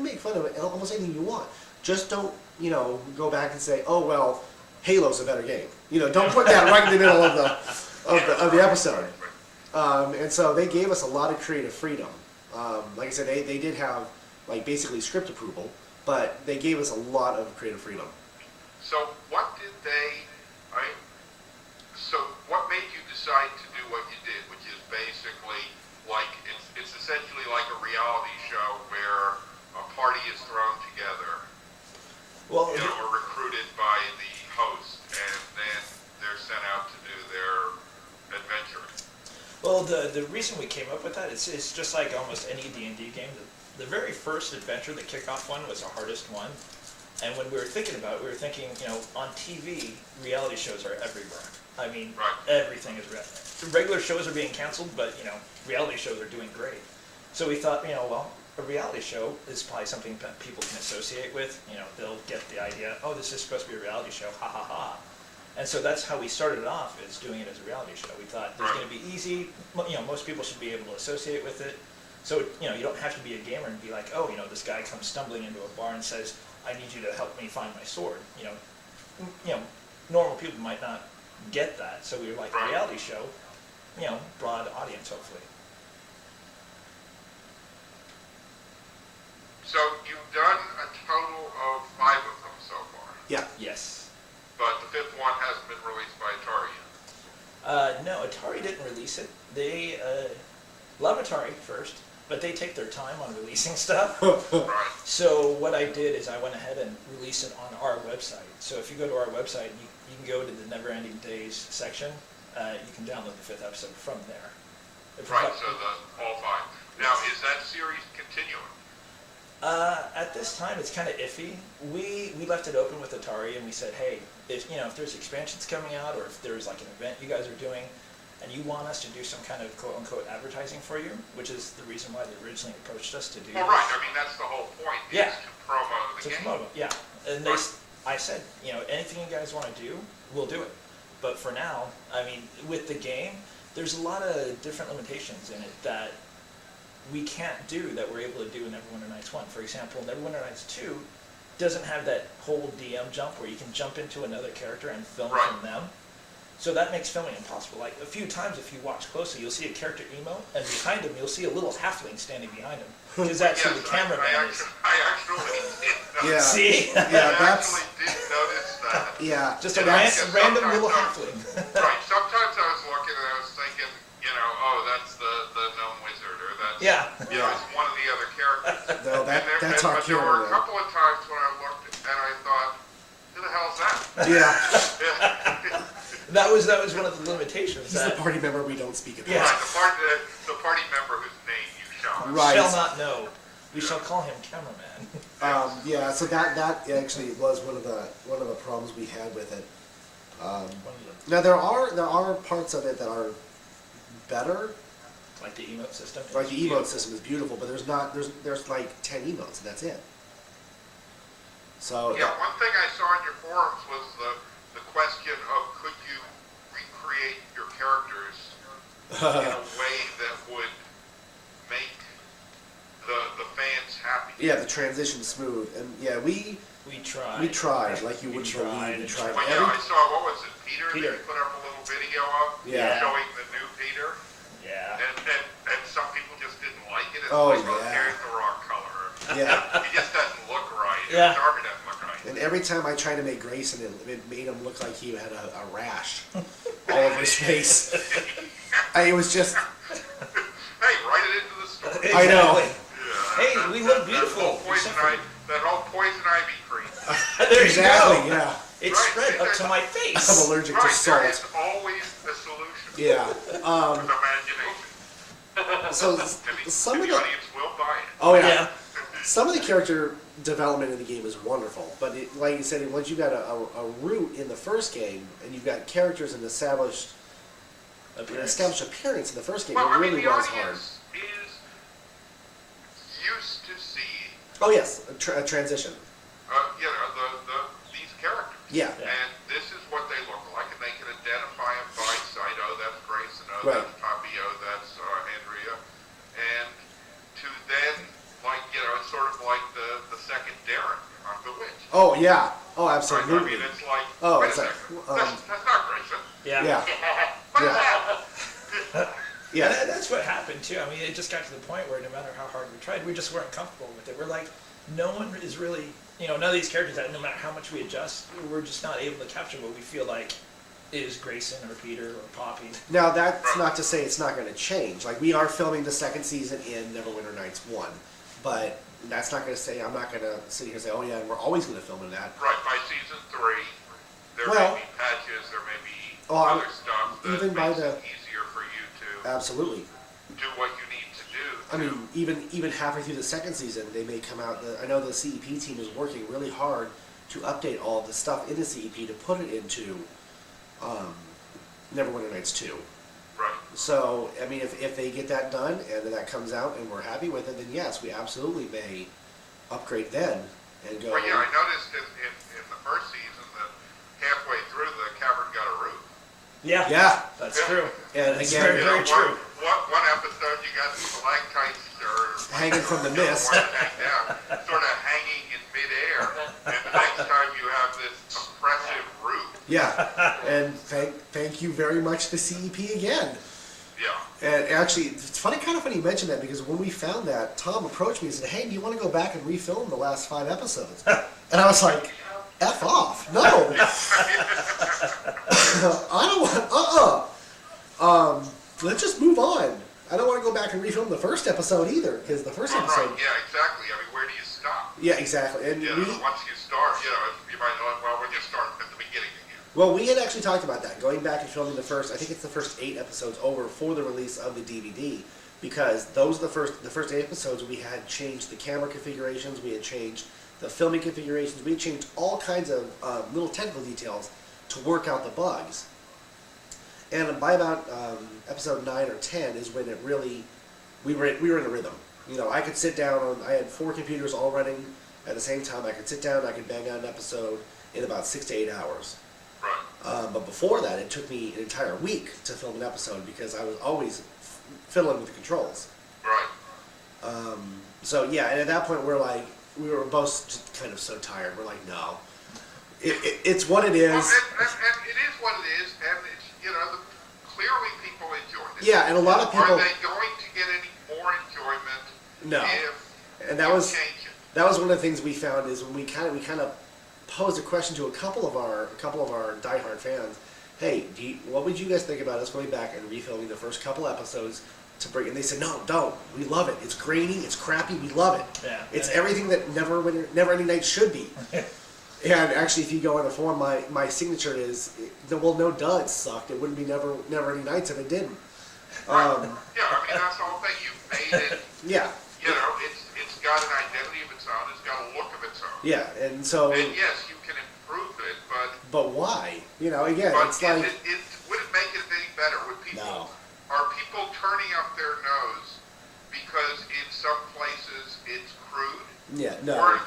make fun of almost anything you want. Just don't go back and say, oh well, Halo's a better game. Don't put that right in the middle of the episode. And so they gave us a lot of creative freedom. Like I said, they did have like basically script approval, but they gave us a lot of creative freedom. So what did so what made you decide to do what you did, which is basically like, it's essentially like a reality show where a party is thrown together, Well, or recruited by the host, and then they're sent out to do their adventure. well, the reason we came up with that is it's just like almost any D&D game. The very first adventure, the kickoff one, was the hardest one. And when we were thinking about it, we were thinking, on TV, reality shows are everywhere. I mean, Right. everything is regular shows are being canceled, but reality shows are doing great. So we thought, well, a reality show is probably something that people can associate with. They'll get the idea, oh, this is supposed to be a reality show, ha ha ha. And so that's how we started it off, is doing it as a reality show. We thought it's going to be easy. Most people should be able to associate with it. So you don't have to be a gamer and be like, oh, this guy comes stumbling into a bar and says, I need you to help me find my sword. Normal people might not get that. So we were like, Right. reality show, broad audience, hopefully. So you've done a total of 5 of them so far, Yeah. Yes. but the 5th one hasn't been released by Atari yet. No, Atari didn't release it. They love Atari first, but they take their time on releasing stuff. Right. So what I did is I went ahead and released it on our website. So if you go to our website, you can go to the Neverending Days section. You can download the 5th episode from there. Right, so all 5. Now, is that series continuing? At this time, it's kind of iffy. We left it open with Atari, and we said, hey, if there's expansions coming out, or if there's like an event you guys are doing, and you want us to do some kind of quote-unquote advertising for you, which is the reason why they originally approached us to do Well, this. right, I mean, that's the whole point, Yeah. is to promo the To game. promote it, yeah. And I said, anything you guys want to do, we'll do it. But for now, I mean, with the game, there's a lot of different limitations in it that we can't do that we're able to do in Neverwinter Nights 1. For example, Neverwinter Nights 2 doesn't have that whole DM jump where you can jump into another character and film Right. from them. So that makes filming impossible. Like, a few times if you watch closely, you'll see a character emote, and behind him you'll see a little halfling standing behind him. Because that's who the cameraman is. I actually did notice. Yeah. See? Yeah, I that's actually did notice that. yeah. Just a And that's- random sometimes little I'm- halfling. Right, sometimes I was looking and I was thinking, oh, that's the gnome wizard, or that's, Yeah. it's one of the other characters. No, that's our But there were camera. a couple of times when I looked and I thought, who the hell is that? Yeah, That was one of the limitations. he's the That party member we don't speak at. Yeah. Right, the party member whose name you shall. Right. shall not know. We shall call him cameraman. Yeah, so that actually was one of the problems we had with it. One of Now there are parts of it that are better. like the emote system. Like the emote Beautiful. system is beautiful, but there's like 10 emotes and that's it. So Yeah, one thing I saw in your forums was the question of could you recreate your characters in a way that would make the fans happy. yeah, the transition smooth, and yeah, we tried like you We wouldn't tried believe. We and tried Well, yeah, every I saw, what was it, Peter? Peter. That you put up a little video of Yeah. showing the new Peter, Yeah. and some people just didn't like it. It's Oh, like, yeah. here's the wrong color. yeah. He just doesn't look right. Yeah. His armor doesn't look right. And every time I tried to make Grayson, it made him look like he had a rash all over his face. It was just, Hey, write it into the story. I know. Exactly. Hey, we look beautiful. That whole poison ivy cream. There exactly, you go. yeah. It Right. spread up to my face. I'm allergic to Right, there salt. is always a solution Yeah. with imagination. So And some of the the, audience will buy it. oh yeah. Yeah. Some of the character development in the game is wonderful, but like you said, once you've got a root in the first game, and you've got characters and established appearance in the first game, Well, it I mean, really the was hard. audience is used to see, Oh yes, a transition. these characters. Yeah. And this is what they look like, and they can identify them by sight. Oh, that's Grayson. Oh, Right. that's Poppy. Oh, that's Andrea. And to then, it's sort of like the second Darren on Bewitched. Oh yeah. Oh Right? I absolutely. mean, it's like, Oh, wait a it's like, second. That's not Grayson. Yeah. Yeah. What is Yeah. that? Yeah. And that's what happened too. I mean, it just got to the point where no matter how hard we tried, we just weren't comfortable with it. We're like, no one is really, none of these characters that no matter how much we adjust, we're just not able to capture what we feel like is Grayson or Peter or Poppy. Now that's not to say it's not going to change. Like we are filming the second season in Neverending Nights 1, but that's not going to say I'm not going to sit here and say, oh yeah, we're always going to film in that. Right, by season 3, there Well- may be patches, there may be Oh, I'm- other stuff that even by makes the- it easier for you to Absolutely. do what you need to do. I mean, even halfway through the second season, they may come out. I know the CEP team is working really hard to update all the stuff in the CEP to put it into Neverending Nights 2. Right. So, I mean, if they get that done and that comes out and we're happy with it, then yes, we absolutely may upgrade then and go. Well, yeah, I noticed in the first season that halfway through the cavern got a roof. Yeah. Yeah. That's true. And It's again, very, very true. One episode you got stalactites or hanging from the mist. one hang down, sort of hanging in midair, and the next time you have this oppressive roof. Yeah, and thank you very much, the CEP again. Yeah. And actually, it's kind of funny you mentioned that because when we found that, Tom approached me and said, "Hey, do you want to go back and refilm the last 5 episodes?" And I was like, "F off, no, I don't want. Let's just move on. I don't want to go back and refilm the first episode either because the first Well, episode. right, yeah, exactly. I mean, where do you stop? Yeah, exactly. And Once you start, you might know, well, we'll just start at the beginning again. Well, we had actually talked about that, going back and filming the first, I think it's the first 8 episodes over for the release of the DVD, because those are the first 8 episodes we had changed the camera configurations, we had changed the filming configurations, we had changed all kinds of little technical details to work out the bugs. And by about episode 9 or 10 is when it really, we were in a rhythm. I could sit down I had 4 computers all running at the same time. I could sit down, I could bang out an episode in about 6 to 8 hours. Right. But before that, it took me an entire week to film an episode because I was always fiddling with the controls. Right. So yeah, and at that point we were both just kind of so tired. We're like, no, it's what it is. Well, and it is what it is, and it's, clearly people enjoy it. Yeah, and a lot of people. Are they going to get any more enjoyment No. if And that you was change it? that was one of the things we found is when we kind of posed a question to a couple of our diehard fans. Hey, what would you guys think about us going back and refilming the first couple episodes to bring? And they said, no, don't. We love it. It's grainy. It's crappy. We love it. Yeah. It's everything that Neverending Nights should be. And actually, if you go on the forum, my signature is, well, no, duh, it sucked. It wouldn't be Neverending Nights if it didn't. Right. Yeah, I mean, that's the whole thing. You've made it. Yeah. It's got an identity of its own. It's got a look of its own. Yeah, and so. And yes, you can improve it, but but why? You know, again, But it's like would it make it any better? Would people, no. are people turning up their nose because in some places it's crude? Yeah, no. Or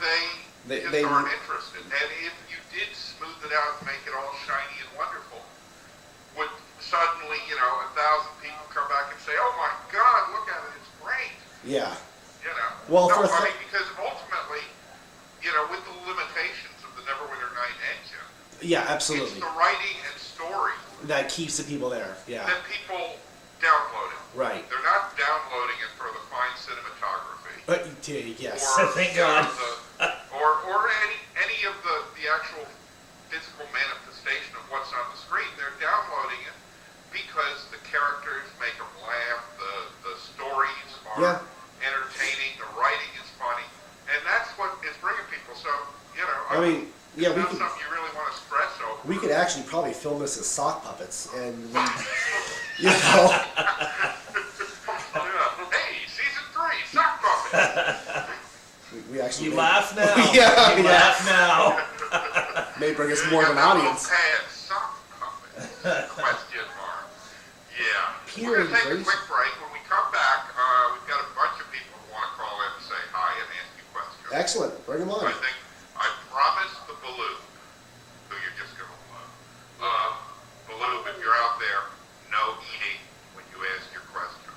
they They aren't interested? And if you did smooth it out and make it all shiny and wonderful, would suddenly, 1,000 people come back and say, "Oh my God, look at it, it's great." Yeah. You know. Well, no, for I mean, because ultimately, with the limitations of the Neverwinter Night engine, Yeah, it's absolutely. the writing and story That keeps the people there. Yeah. that people download it. Right. They're not downloading it for the fine cinematography. Yes. Or, Thank God. or any of the actual physical manifestation of what's on the screen. They're downloading it because the characters make them laugh, the stories are Yeah. entertaining, the writing is funny, and that's what is bringing people. So, I mean, yeah, it's we not could something you really want to stress over. we could actually probably film this as sock puppets, and we, you know, Yeah. Hey, season 3, sock puppet. we actually You may, laugh now. Yeah, You yeah. laugh now. may bring us You more of an got the audience. little pad sock puppet. Question mark. Yeah. Peter We're going to take a Grace. quick break. When we come back, we've got a bunch of people who want to call in and say hi and ask you questions. Excellent. Bring them on. I think I promised the Baloo, who you're just going to love. Baloo, if you're out there, no eating when you ask your question.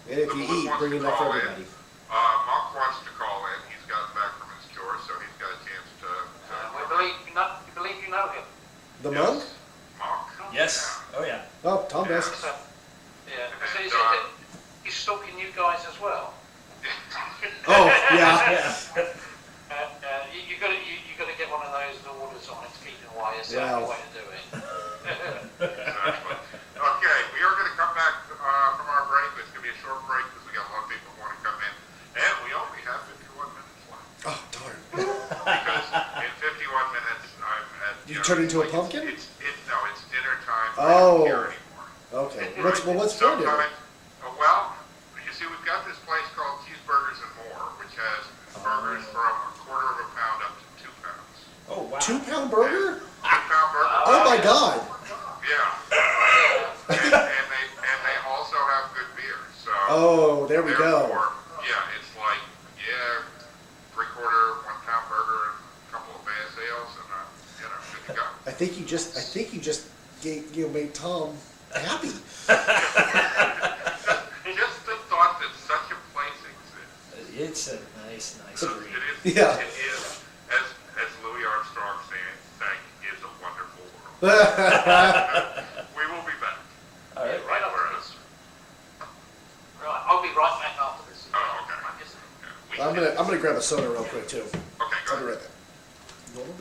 And if the you Baloo eat, wants bring to enough for call in. everybody. Monk wants to call in. He's gotten back from his tour, so he's got a chance to We believe you know him. The Yes. monk? Monk. Yes. Oh yeah. Oh, Tom does. So, yeah. So And, is it, he's stalking you guys as well. Oh, yeah. Yeah. You got to get one of those orders on it to keep him away. It's the Well. only way to do it. Exactly. Okay, we are going to come back from our break. It's going to be a short break because we got a lot of people who want to come in. And we only have 51 minutes left. Oh, darn. Because in 51 minutes, I'm at... You turn into a like pumpkin? No, it's dinner time. Oh. I don't care anymore. Okay. What's for dinner? Sometimes, well, you see, we've got this place called Cheeseburgers and More, which has burgers from a quarter of a pound up to 2 pounds. Oh wow. 2-pound burger? 2-pound burger. Oh my God. Yeah. and they also have good beer. So Oh, there we go. therefore, yeah, it's like 3/4 1-pound burger and a couple of Bass ales, and good to go. I think you just made Tom happy. Just the thought that such a place exists. It's a nice It dream. is. Yeah. It is, as Louis Armstrong sang, is a wonderful world. We will be back. All right. Right after this. Right, I'll be right back after this. Oh, okay. Yeah, I'm gonna grab a soda real quick too. Okay, I'll go be ahead. right back. Normal?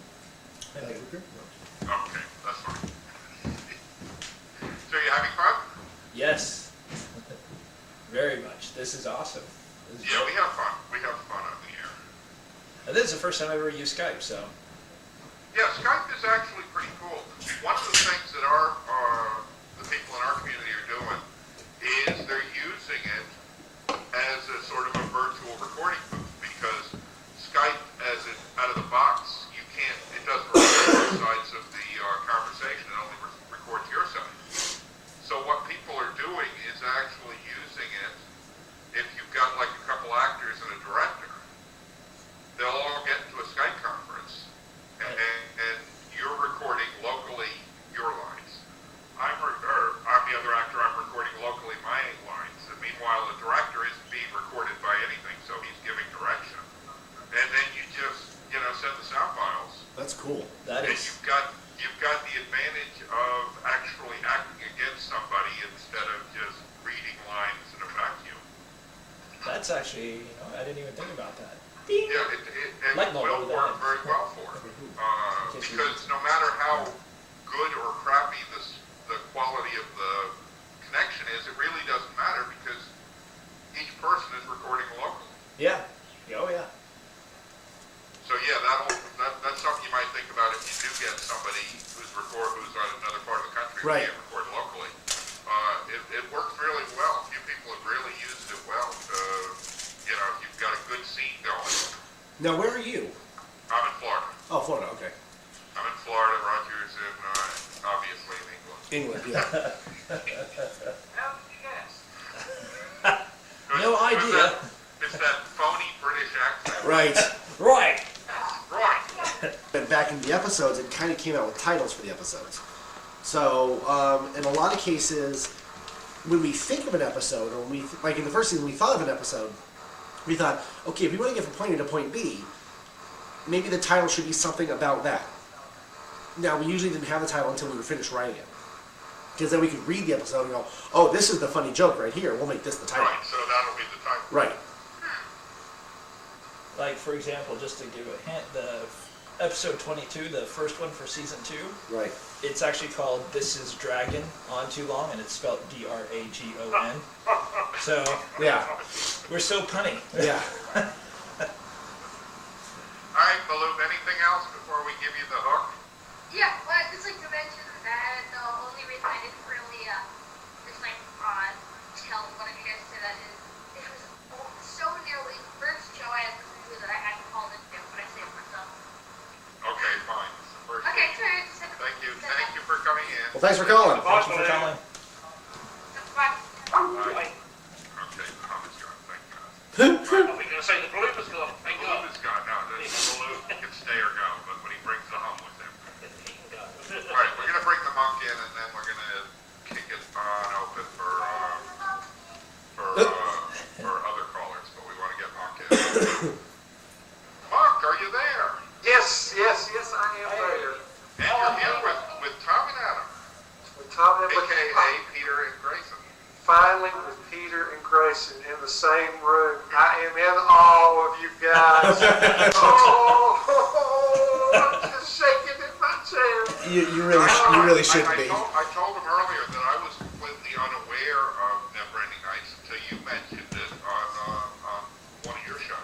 Okay, that's fine. So you having fun? Yes. Very much. This is awesome. This is Yeah, great. we have fun. We have fun on the air. And this is the first time I've ever used Skype, so Yeah, Skype is actually pretty cool. One of the things that the people in our community are doing is they're using it as a sort of a virtual recording booth, because Skype, out of the box, it doesn't record both sides of the conversation, it only records your side. So what people are doing is actually using it, if you've got like a couple actors and a director, they'll all get into a Skype conference, and you're recording locally your lines. I'm the other actor, I'm recording locally my lines, and meanwhile the director isn't being recorded by anything, so he's giving direction. And then you just, send the sound files. That's cool. that And is you've got the advantage of actually acting against somebody instead of just reading lines in a vacuum. that's actually I didn't even think about that. Yeah, it Light will bulb work that. very well for it. Because no matter how good or crappy the quality of the connection is, it really doesn't matter because each person is recording locally. Yeah. Oh yeah. So yeah, that's something you might think about if you do get somebody who's on another part of the country Right. and can't record locally. It works really well. A few people have really used it well. If you've got a good scene going. Now, where are you? I'm in Florida. Oh, Florida. Okay. I'm Florida, Rutgers in, obviously in England. England, yeah. How did you guess? No idea. It's that phony British accent. Right. Right. Right. And back in the episodes, it kind of came out with titles for the episodes. So, in a lot of cases, when we think of an episode, or like in the first season, we thought of an episode, we thought, okay, if we want to get from point A to point B, maybe the title should be something about that. Now, we usually didn't have the title until we were finished writing it. Because then we could read the episode and go, oh, this is the funny joke right here. We'll make this the title. Right, so that'll be the title. Right. Like, for example, just to give a hint, the episode 22, the first one for season 2, Right. it's actually called This Is Dragon on Too Long, and it's spelled D-R-A-G-O-N. So, Yeah. we're so punny. Yeah. All right, Maloof, anything else before we give you the hook? Yeah, well, I'd just like to mention that the only reason I didn't really just like tell one of you guys to say that is it was so nearly the first show I had listened to that I had to call it in, but I saved myself. Okay, fine. It's the first Okay, one. sorry, I just said Thank you. Thank you for coming in. Well, thanks for calling. Thank you for calling. Bye. Bye. Okay, the hum is gone. Thank God. Are we going to say the bloopers gone? Thank Baloo God. is gone. No, the balloon can stay or go, but when he brings the hum with him. He can go. All right, we're gonna bring the monk in, and then we're gonna kick it on open for other callers. But we want to get Monk in. Monk, are you there? Yes, I am there. And you're here with Tom and Adam, With Tom and aka Peter and Grayson. finally with Peter and Grayson in the same room. I am in awe of you guys. I'm just shaking in my chair. You really should I be. told him earlier that I was completely unaware of Neverending Nights until you mentioned it on one of your shows.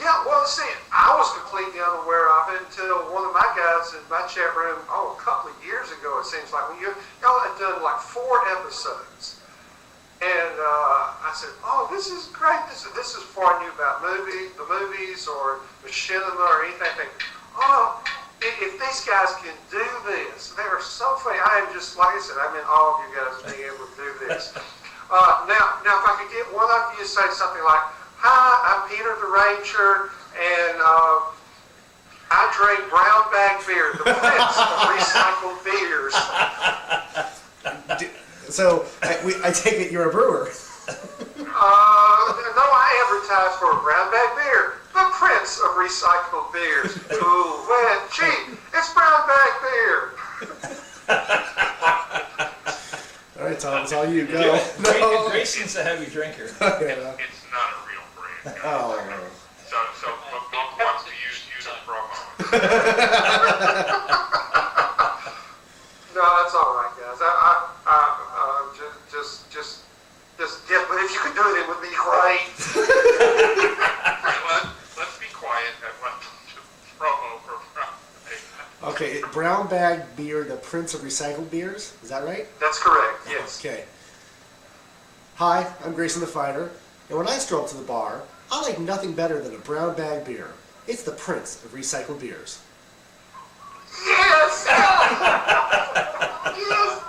Yeah, well, see, I was completely unaware of it until one of my guys in my chat room, a couple of years ago, it seems like, when y'all had done like 4 episodes. And I said, oh, this is great. This is before I knew about the movies or machinima or anything. I think, oh, if these guys can do this, they are so funny. I am just, like I said, I'm in awe of you guys being able to do this. Now, if I could get one of you to say something like, hi, I'm Peter the Ranger, and I drink brown bag beer, the prince of recycled beers. So, I take it you're a brewer. No, I advertise for brown bag beer, the prince of recycled beers. Cool, wet, cheap. It's brown bag beer. All right, Tom, it's all you. Go. No. Grayson's a heavy drinker. Yeah. It's not a real brand. Oh. So Monk wants to use you to promo. No, that's all right, guys. Just yeah. But if you could do it, it would be great. Let's be quiet and let them do promo for Brown. Okay, brown bag beer, the prince of recycled beers. Is that right? That's correct. Yes. Okay. Hi, I'm Grayson the Fighter, and when I stroll up to the bar, I like nothing better than a brown bag beer. It's the prince of recycled beers. Yes. Yes.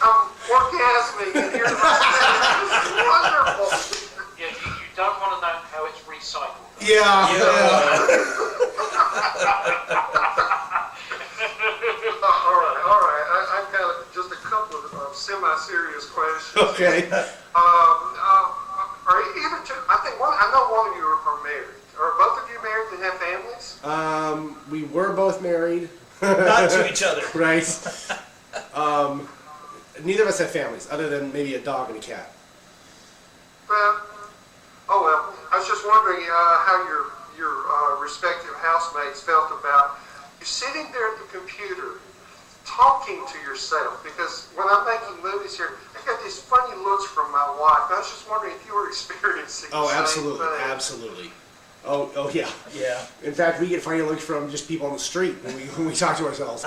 I'm orgasmic in here. This is wonderful. Yeah, you don't want to know how it's recycled. Yeah. All right. I've got just a couple of semi-serious questions. Okay. Are either two? I know one of you are married. Are both of you married and have families? We were both married. Not to each other. Right. Neither of us have families, other than maybe a dog and a cat. Well, I was just wondering how your respective housemates felt about you sitting there at the computer talking to yourself. Because when I'm making movies here, I got these funny looks from my wife. I was just wondering if you were experiencing Oh, the same absolutely, thing. absolutely. Oh, yeah. Yeah. In fact, we get funny looks from just people on the street when we talk to ourselves.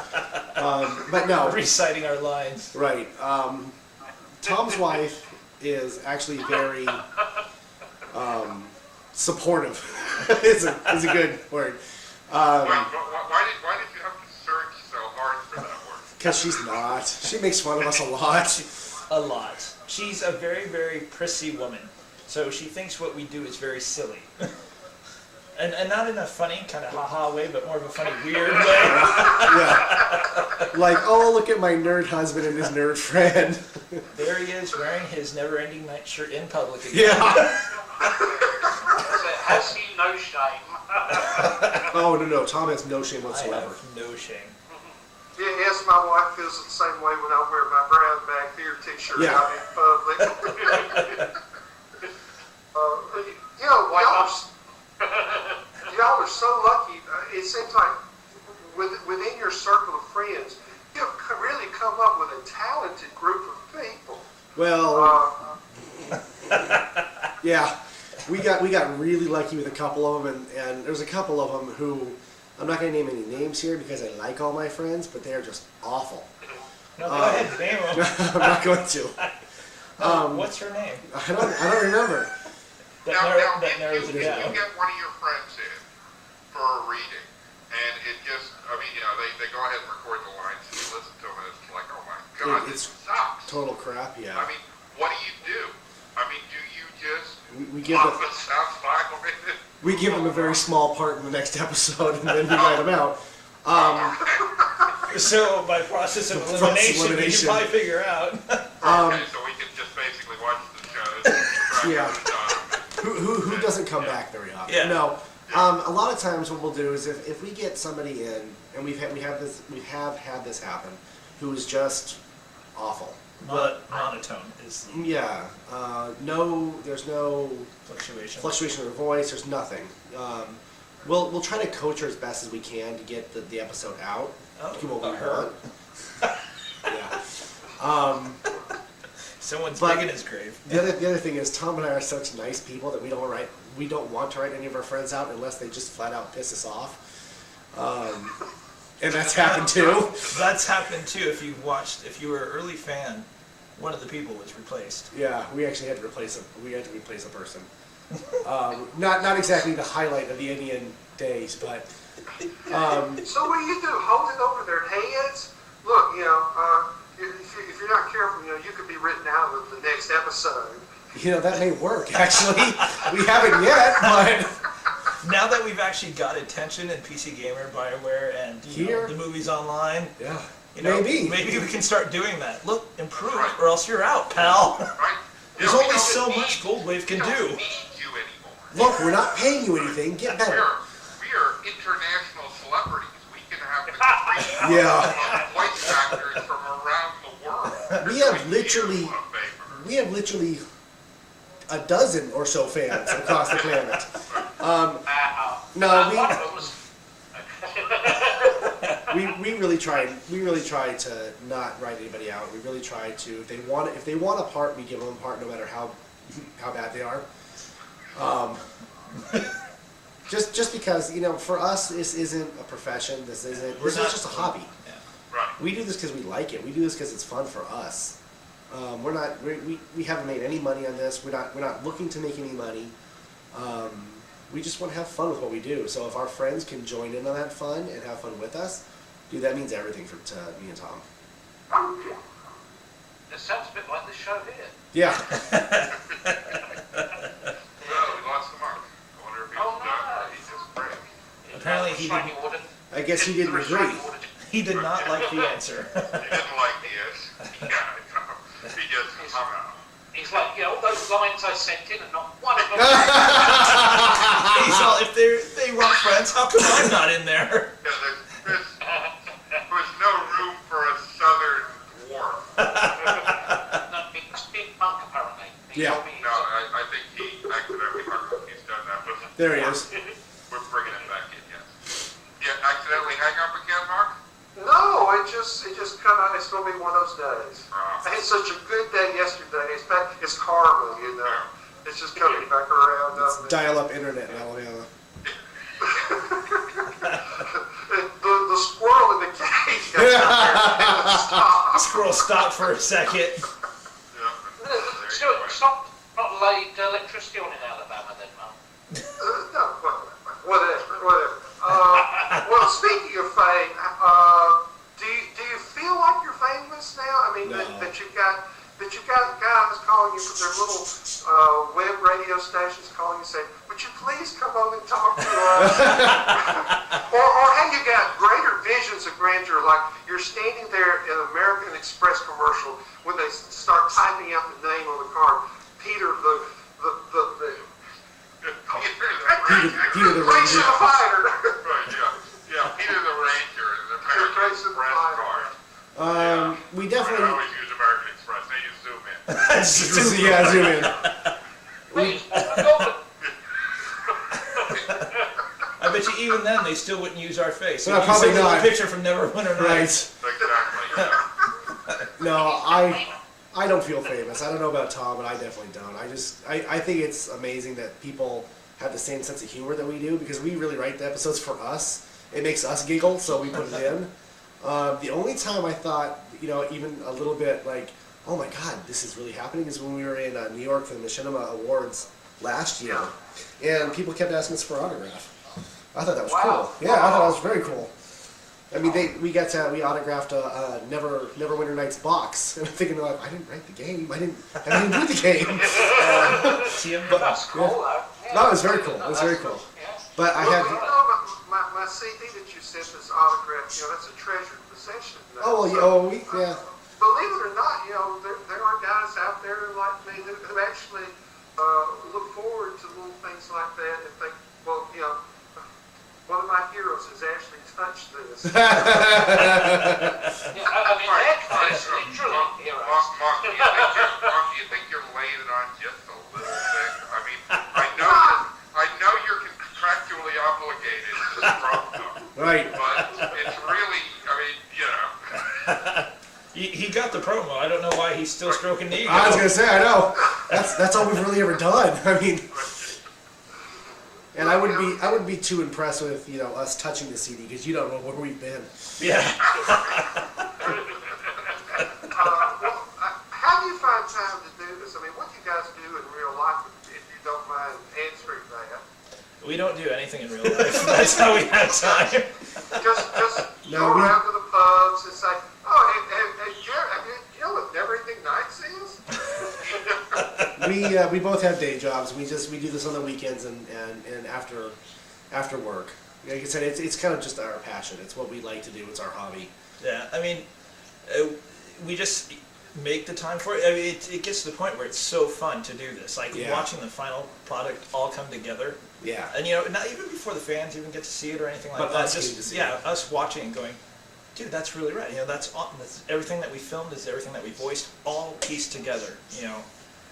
But no, Reciting our lines. right. Tom's wife is actually very supportive. is a good word. Why did you have to search so hard Because she's not. She makes fun of us a lot. A lot. She's a very, very prissy woman. So she thinks what we do is very silly. And not in a funny kind of ha-ha way, but more of a funny, weird way. Yeah. Like, oh, look at my nerd husband and his nerd friend. There he is, wearing his Neverending Nights shirt in public again. Yeah. Has he no shame? Oh, no. Tom has no shame I whatsoever. have no shame. Yeah, yes, my wife feels the same way when I wear my brown bag beer t-shirt Yeah. out in public. You know, Why y'all are so lucky. It seems like within your circle of friends, you've really come up with a talented group of people. Well, yeah. We got really lucky with a couple of them, and there's a couple of them who, I'm not going to name any names here because I like all my friends, but they're just awful. No, go ahead, name him. I'm not going to. What's her name? I don't remember. That Now, narrows if it you down. get one of your friends in for a reading, and it just, I mean, you know, they go ahead and record the lines, and you listen to them, and it's like, oh my God, It's this sucks. Total crap, yeah. I mean, what do you do? I mean, do you just We give pop the, a sound file in it? we give them a very small part in the next episode, and then we write them out. So by process of Process elimination, we elimination. can probably figure out. Okay, so we can just basically watch the shows. Yeah. Who doesn't come back very often? Yeah. No. A lot of times what we'll do is if we get somebody in, and we have had this happen, who is just awful. Monotone is the Yeah. There's no fluctuation. of her voice. There's nothing. We'll try to coach her as best as we can to get the episode out. Oh, Do what we her. want. Yeah. Someone's But- digging his grave. The other thing is Tom and I are such nice people that we don't want to write any of our friends out unless they just flat out piss us off. And that's happened too. That's happened too. If you were an early fan, one of the people was replaced. Yeah, we actually had to replace a person. Not exactly the highlight of the Indian days, but So what do you do? Hold it over their heads? Look, you know, if you're not careful, you know, you could be written out of the next episode. that may work. Actually, we haven't yet, but Now that we've actually got attention in PC Gamer, BioWare, and Here? the movies online, yeah, maybe we can start doing that. Look, improve, or else you're out, pal. Right? There's You know, only we so don't much need- Goldwave can we don't do. need you anymore. Look, we're not paying you anything. Get better. We are international celebrities. We can have the complete Yeah. of voice actors from around the world. We have doing literally- you a favor. We have literally a dozen or so fans across the planet. No, One of them was. we really try to not write anybody out. We really try to if they want a part, we give them a part no matter how bad they are. Just because for us this isn't a profession. This is just a hobby. Yeah. Right. We do this because we like it. We do this because it's fun for us. We haven't made any money on this. We're not looking to make any money. We just want to have fun with what we do. So if our friends can join in on that fun and have fun with us, dude, that means everything to me and Tom. It sounds a bit like this show here. Yeah. Well, we lost the mark. I wonder if he's Oh, no. done or he just break. Apparently he Restraining order. I guess he didn't The agree. restraining order. He did not like the answer. He didn't like the ish. Yeah, I know. He just somehow. He's like, all those lines I sent in and not one of them. He's all, if they weren't friends, how come I'm not in there? Yeah, there's no room for a southern dwarf. No, it must be a monk, apparently. He Yeah. told me No, I think he accidentally hung up. He's done that before. There he is. We're bringing him back in, yes. Yeah, accidentally hang up again, Mark? No, it's gonna be one of those days. I had such a good day yesterday. It's karma, It's just coming back around. It's dial-up internet in Alabama. The squirrel in the cage got stopped. Squirrel stopped for a second. Yeah. There you Stuart, go. it's not laid electricity on in Alabama then, Mum. No, whatever. Well, speaking of fame, do you feel like please come on and talk to us? or have you got greater visions of grandeur, like you're standing there in an American Express commercial when they start typing out the name on the card, Peter the Peter the Race Ranger. of the Fighter. Right, yeah, Peter the Ranger is an American Race of the Express Fighter. card. We I definitely. always use American Express. They use Zoom in. Yeah, zoom in. Please, Goblin. I bet you even then they still wouldn't use our face. No, If you probably see the not. picture from Neverending Right. Nights. Exactly. Yeah. No, I don't feel famous. I don't know about Tom, but I definitely don't. I think it's amazing that people have the same sense of humor that we do, because we really write the episodes for us. It makes us giggle, so we put it in. The only time I thought, even a little bit like, oh my God, this is really happening, is when we were in New York for the Machinima Awards last year, and people kept asking us for an autograph. I thought that was cool. Yeah, I thought that was very cool. I mean, we autographed a Neverending Nights box, and I'm thinking, like, I didn't write the game. I didn't do the game. That's cool, though. Yeah. No, it was very cool. It was very cool. Yeah. But I Well, had. my CD that you sent us autographed, that's a treasured possession now. Oh, So, yeah. Believe it or not, there are guys out there like me who actually look forward to little things like that and think, well, one of my heroes has actually touched this. Yeah, I mean, that is literally heroes. Mark, do you think you're laying it on just a little bit? I mean, I know you're contractually obligated to this program, Right. but it's really, He got the promo. I don't know why he's still stroking the ego. I was gonna say, I know. That's all we've really ever done. I mean, and I wouldn't be too impressed with us touching the CD, because you don't know where we've been. Yeah. How do you find time to do this? I mean, what do you guys do in real life, if you don't mind answering that? We don't do anything in real life. That's how we have time. Just No, go around to the pubs and say, oh, hey, Jared, have you know what Neverending Nights is? We both have day jobs. We do this on the weekends and after work. Like I said, it's kind of just our passion. It's what we like to do. It's our hobby. Yeah, I mean, we just make the time for it. I mean, it gets to the point where it's so fun to do this. Like watching the final product all come together. Yeah. And not even before the fans even get to see it or anything like But that. us Just getting to see it. us watching and going, dude, that's really right. That's everything that we filmed, is everything that we voiced, all pieced together.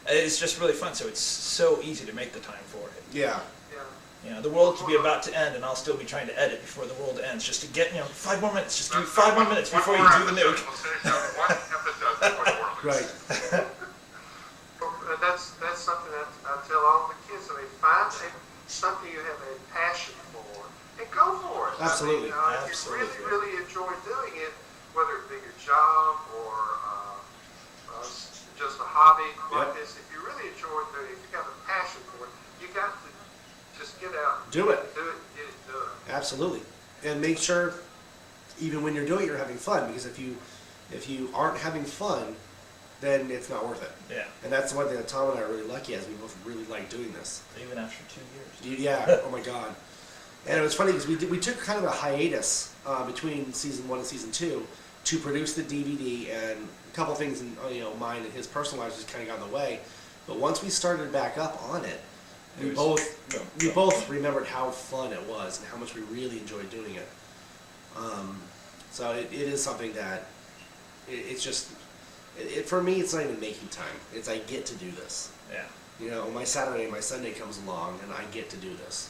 It's just really fun. So it's so easy to make the time for it. Yeah. The world could be about to end, and I'll still be trying to edit before the world ends, just to get 5 more minutes. Just give me 5 more minutes before you do the nuke. We'll finish out one episode before the world Right. That's something that I tell all the kids. I mean, find something you have a passion for and go for it. Absolutely. I mean, if you really, really enjoy doing it, whether it be your job or just a hobby like this, if you really enjoy doing it, if you got a passion for it, you got to just get out and Do it. get it done. Absolutely. And make sure, even when you're doing it, you're having fun. Because if you aren't having fun, then it's not worth it. Yeah. And that's one thing that Tom and I are really lucky as. We both really like doing this. Even after 2 years. Yeah. Oh my God. And it was funny because we took kind of a hiatus between season 1 and season 2 to produce the DVD, and a couple things in mine and his personal lives just kind of got in the way. But once we started back up on it, we both remembered how fun it was and how much we really enjoyed doing it. So it is something that it's just for me. It's not even making time. It's I get to do this. Yeah. My Saturday and my Sunday comes along, and I get to do this.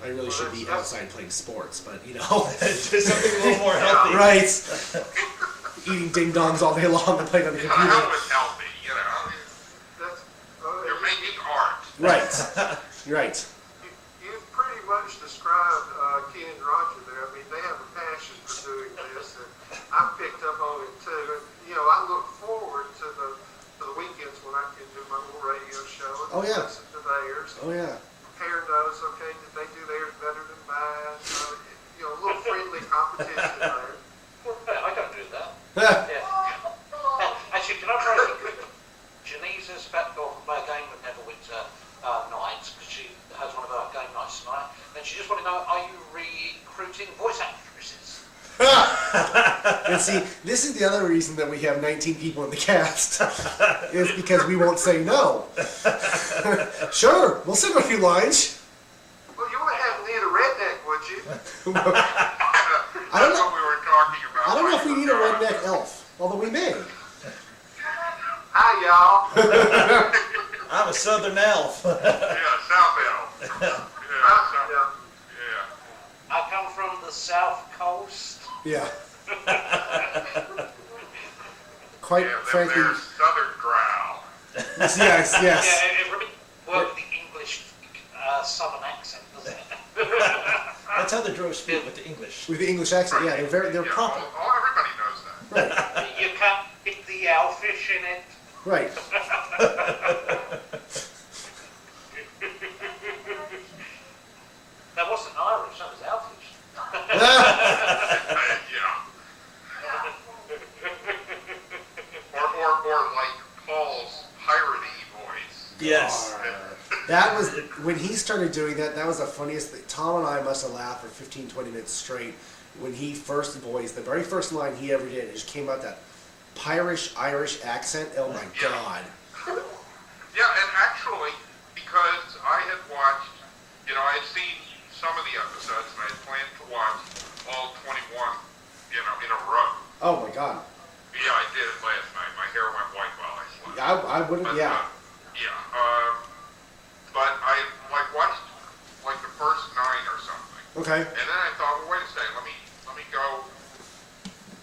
I really should be outside playing sports, but Do something a little more healthy. right. Eating ding dongs all day long and playing on the I computer. hope it's healthy, That's, You're making art. Right. Right. You've pretty much described Ken and Roger there. I mean, they have a passion for doing this, and I've picked up on it too. And, I look forward to the weekends when I can do my little radio show and listen to theirs. Oh yeah. Compare those, okay, did they do theirs better than mine? A little friendly competition there. I don't do that. Yeah. Actually, can I try to Janice is about to go off and play a game with Neverending Nights, because she and she just wanted to know, are you recruiting voice actresses? And see, this is the other reason that we have 19 people in the cast, is because we won't say no. Sure, we'll send a few lines. Well, you wouldn't have need a redneck, would you? I don't That's know. what we were talking about. I don't know if we need a redneck elf, although we may. Hi, y'all. I'm a southern elf. Yeah, South Elf. Yeah. Yeah. I come from the South Coast. Yeah. Quite Yeah, frankly, there's Southern growl. yes. Yeah, it really worked with the English Southern accent, doesn't it? That's how the Drow speak with the English. With the English accent, yeah, they're Yeah, proper. everybody knows that. Right, You can't pick the owlfish in it. right. That wasn't Irish, that was owlfish. Yeah. Or like Paul's piratey voice. Yes. That was, when he started doing that, that was the funniest thing. Tom and I must have laughed for 15, 20 minutes straight when he first voiced, the very first line he ever did, it just came out that Irish accent. Oh my God. Yeah, and actually, because I had watched, I had seen some of the episodes, and I had planned to watch all 21, in a row. Oh my God. Yeah, I did it last night. My hair went white while I slept. I wouldn't, But, yeah. But I watched the first 9 or something, Okay. and then I thought, well, wait a second, let me go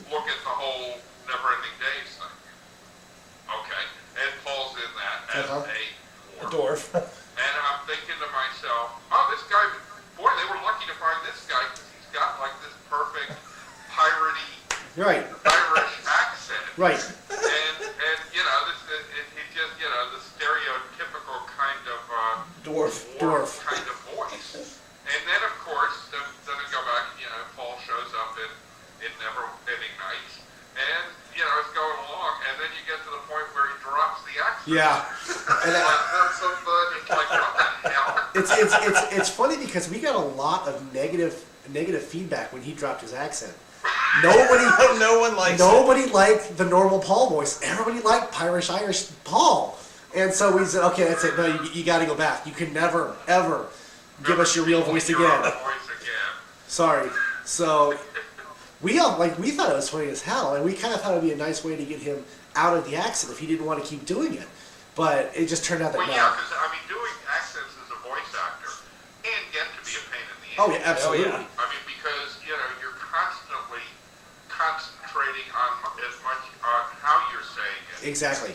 look at the whole Neverending Days thing. Okay, and Paul's in that as Uh-huh. a A dwarf. and I'm thinking to myself, oh, this guy, boy, they were lucky to find this guy because he's got like this perfect piratey Right, Irish accent. right. And he's just, the stereotypical kind of Dwarf. kind of voice. And then, of course, then we go back, Paul shows up in Neverending Nights, and, it's going along, and then you get to the point where he drops the accent. Yeah. And That's so fun. It's like, what the hell? it's funny because we got a lot of negative feedback when he dropped his accent. No one likes it. Nobody liked the normal Paul voice. Everybody liked Irish Paul. And so we said, okay, that's it. No, you got to go back. You can never, ever give us your real voice Your again. own voice again. Sorry. So we thought it was funny as hell, and we kind of thought it would be a nice way to get him out of the accent if he didn't want to keep doing it. But it just turned out that Well, no. yeah, because, doing accents as a voice actor can get to be a pain in the ass. Oh yeah, absolutely. Oh, yeah. I mean, because, you're constantly concentrating on as much on how you're saying it Exactly.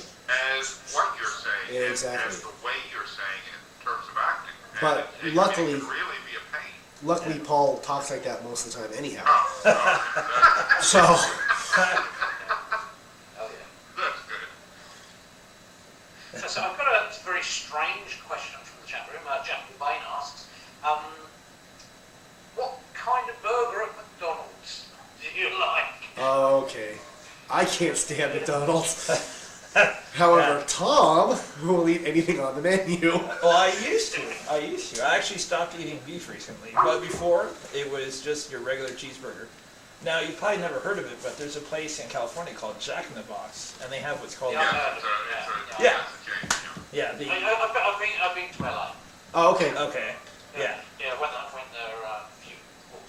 as what you're saying Exactly. as the way you're saying it in terms of acting. And But it luckily- can really be a pain. Luckily, Paul talks like that most of the time anyhow. That's So, Oh yeah. good. So I've got a very strange question from the chat room. Jack Bain asks, what kind of burger at McDonald's do you like? okay. I can't stand McDonald's. However, Tom will eat anything on the menu. Well, I used to. I actually stopped eating beef recently. But before, it was just your regular cheeseburger. Now, you probably never heard of it, but there's a place in California called Jack in the Box, and they have what's called... Yeah. Yeah. It's a change, Yeah, the... I've been to LA. Oh, okay. Okay. Yeah. Yeah, I went there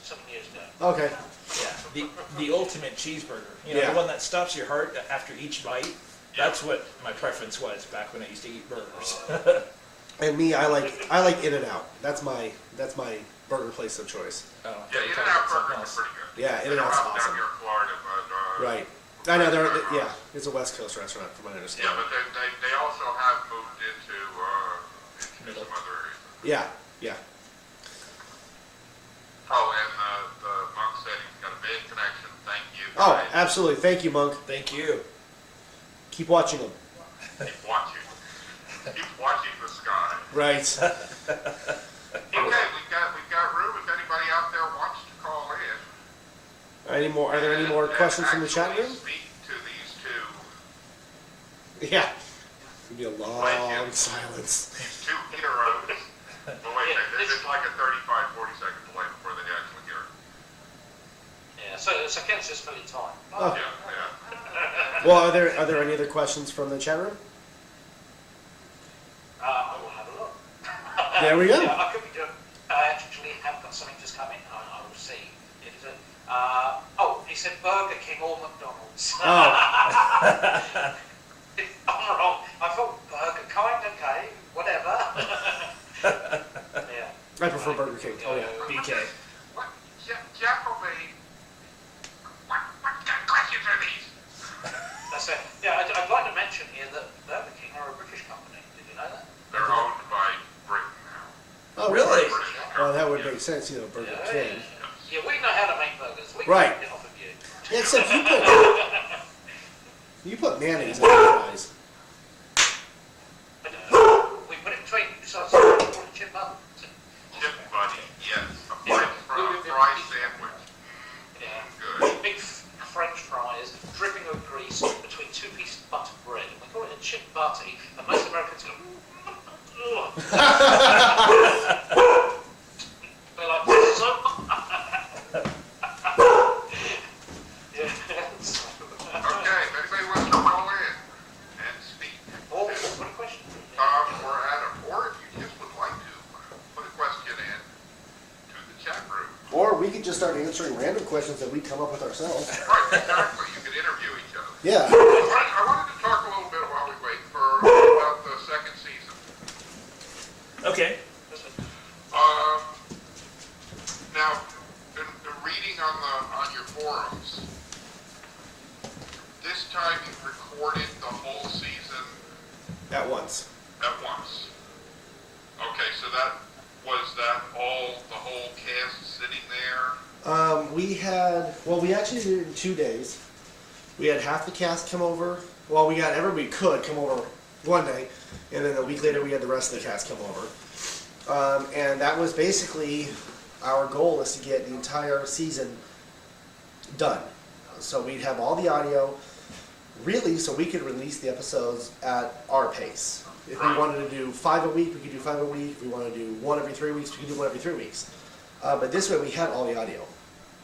7 years ago. Okay. Yeah. The ultimate cheeseburger. Yeah. The one that stops your heart after each bite. That's what my preference was back when I used to eat burgers. And me, I like In-N-Out. That's my burger place of choice. Oh, Yeah, In-N-Out burgers are pretty good. Yeah, They don't In-N-Out's have them awesome. down here in Florida, but... Right. I know yeah, it's a West Coast restaurant from what I understand. Yeah, but they also have moved into Middle. some other areas. Yeah. Oh, and the monk said he's got a bad connection. Thank you. Oh, guys. absolutely. Thank you, Monk. Thank you. Keep watching them. Keep watching. Keep watching the sky. Right. Okay, we've got room if anybody out there wants to call in. Are there any more and questions from the chat actually room? Speak to these two Yeah. It'll be a long Legends. silence. heroes. Well, wait a minute. it's like a 35, 40-second delay before they actually hear it. Yeah, so Ken's just filling time. Oh. Yeah. Well, are there any other questions from the chat room? I will have a look. There we go. Yeah, I could be doing. I actually have got something just come in. I will see. Oh, he said Burger King or McDonald's. Oh. I'm wrong. I thought Burger Kind. Okay, whatever. Yeah. I prefer Burger King. Oh yeah. BK. What? Jeff made. What kind of questions are these? That's it. Yeah, I'd like to mention here that Burger King are a British company. Did you know that? They're owned by Britain now. Oh Really? British Well, that would company, make sense, Burger Yeah, King. Yeah, we know how to make burgers. We Right. can get off of you. Yeah, except you put mayonnaise on your fries. We put it between chip bun. Chip buddy, yes. A fry sandwich. Yeah. Good. Big French fries dripping with grease between two pieces of buttered bread. And we call it a chip butty. And most Americans go, ugh. They're like, so. Yeah. Okay, if anybody wants to call in and speak, Oh, what a question. or Adam, or if you just would like to put a question in to the chat room. Or we could just start answering random questions that we come up with ourselves. Right, exactly. You could interview each other. Yeah. I wanted to talk a little bit while we wait about the second season. Okay. Now, in reading on your forums, this time you recorded the whole season At once. at once. Okay, so was that all the whole cast sitting there? We actually did it in 2 days. We had half the cast come over. Well, we got everybody could come over one day, and then a week later we had the rest of the cast come over. And that was basically our goal, is to get the entire season done. So we'd have all the audio, really, so we could release the episodes at our pace. If we wanted to do 5 a week, we could do 5 a week. If we want to do 1 every 3 weeks, we could do 1 every 3 weeks. But this way we had all the audio.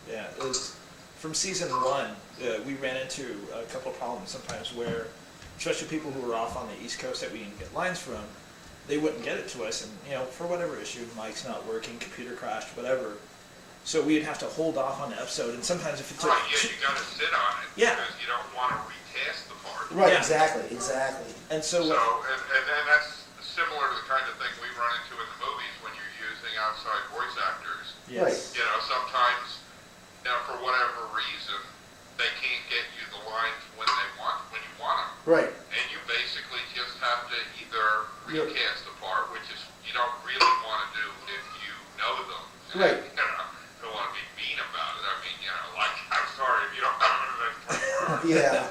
Yeah, it was from season 1. We ran into a couple of problems sometimes where, especially people who were off on the East Coast that we didn't get lines from, they wouldn't get it to us, and for whatever issue, mic's not working, computer crashed, whatever. So we'd have to hold off on the episode, and sometimes if it took Right, yeah, you gotta sit on it. Yeah. Because you don't want to recast the part. Right, Yeah. exactly. and so, So, and that's similar to the kind of thing we run into in the movies when you're using outside voice actors. yes. You know, sometimes, for whatever reason, they can't get you the lines when you want them. Right. And you basically just have to either recast the part, which is you don't really want to do if you know them. Right. Don't want to be mean about it. I mean, like, I'm sorry if you don't know the next 24 hours. Yeah.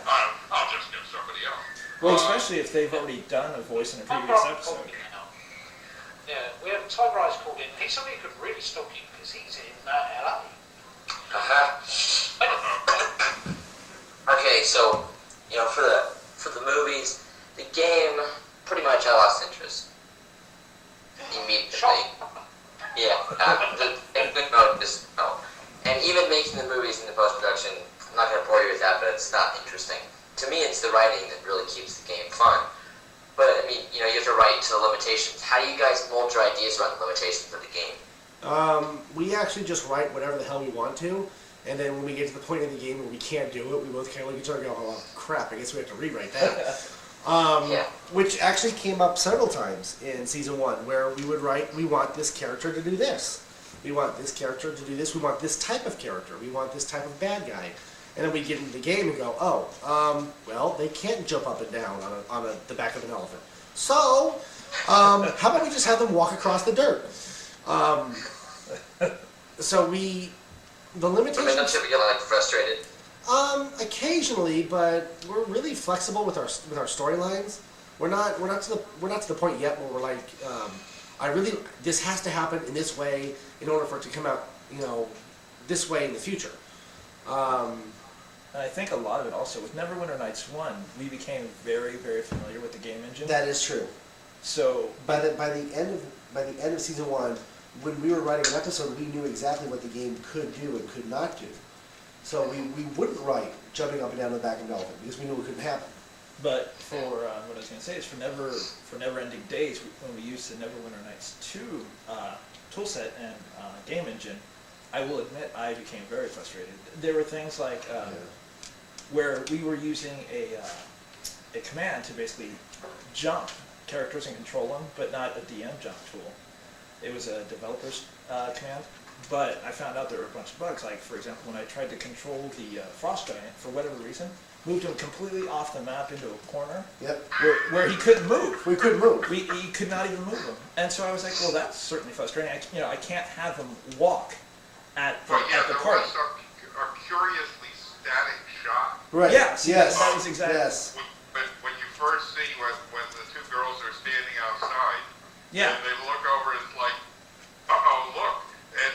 I'll just get somebody else. Well, especially if they've already done a voice in a previous episode. Yeah, we have Tiger Eyes called in. He's somebody who could really stalk you because he's in LA. Okay, so for the movies, the game, pretty much I lost interest immediately. Yeah, in good mode, just no. And even making the movies in the post-production, I'm not going to bore you with that, but it's not interesting. To me, it's the writing that really keeps the game fun. But, I mean, you have to write to the limitations. How do you guys mold your ideas around the limitations of the game? We actually just write whatever the hell we want to, and then when we get to the point in the game where we can't do it, we both kind of look at each other and go, oh crap, I guess we have to rewrite that. Yeah. Which actually came up several times in season 1, where we would write, we want this character to do this. We want this character to do this. We want this type of character. We want this type of bad guy. And then we get into the game and go, well, they can't jump up and down on the back of an elephant. So, how about we just have them walk across the dirt? The limitations. I mean, don't you ever get frustrated? Occasionally, but we're really flexible with our storylines. We're not to the point yet where we're like, this has to happen in this way in order for it to come out, this way in the future. And I think a lot of it also, with Neverending Nights 1, we became very, very familiar with the game engine. That is true. So by the end of season 1, when we were writing an episode, we knew exactly what the game could do and could not do. So we wouldn't write jumping up and down the back of an elephant because we knew it couldn't happen. But for what I was going to say is for Neverending Days, when we used the Neverwinter Nights 2 toolset and game engine, I will admit I became very frustrated. There were things like where we were using a command to basically jump characters and control them, but not a DM jump tool. It was a developer's command, but I found out there were a bunch of bugs. Like, for example, when I tried to control the Frost Giant, for whatever reason, moved him completely off the map into a corner where he couldn't move. We couldn't move. He could not even move him. And so I was like, well, that's certainly frustrating. I can't have him walk at the party. There was a curiously static shot. Right. Yeah, see, yes. that was exactly. Yes. When you first see when the two girls are standing outside, Yeah. and they look over, it's like, uh-oh, look, and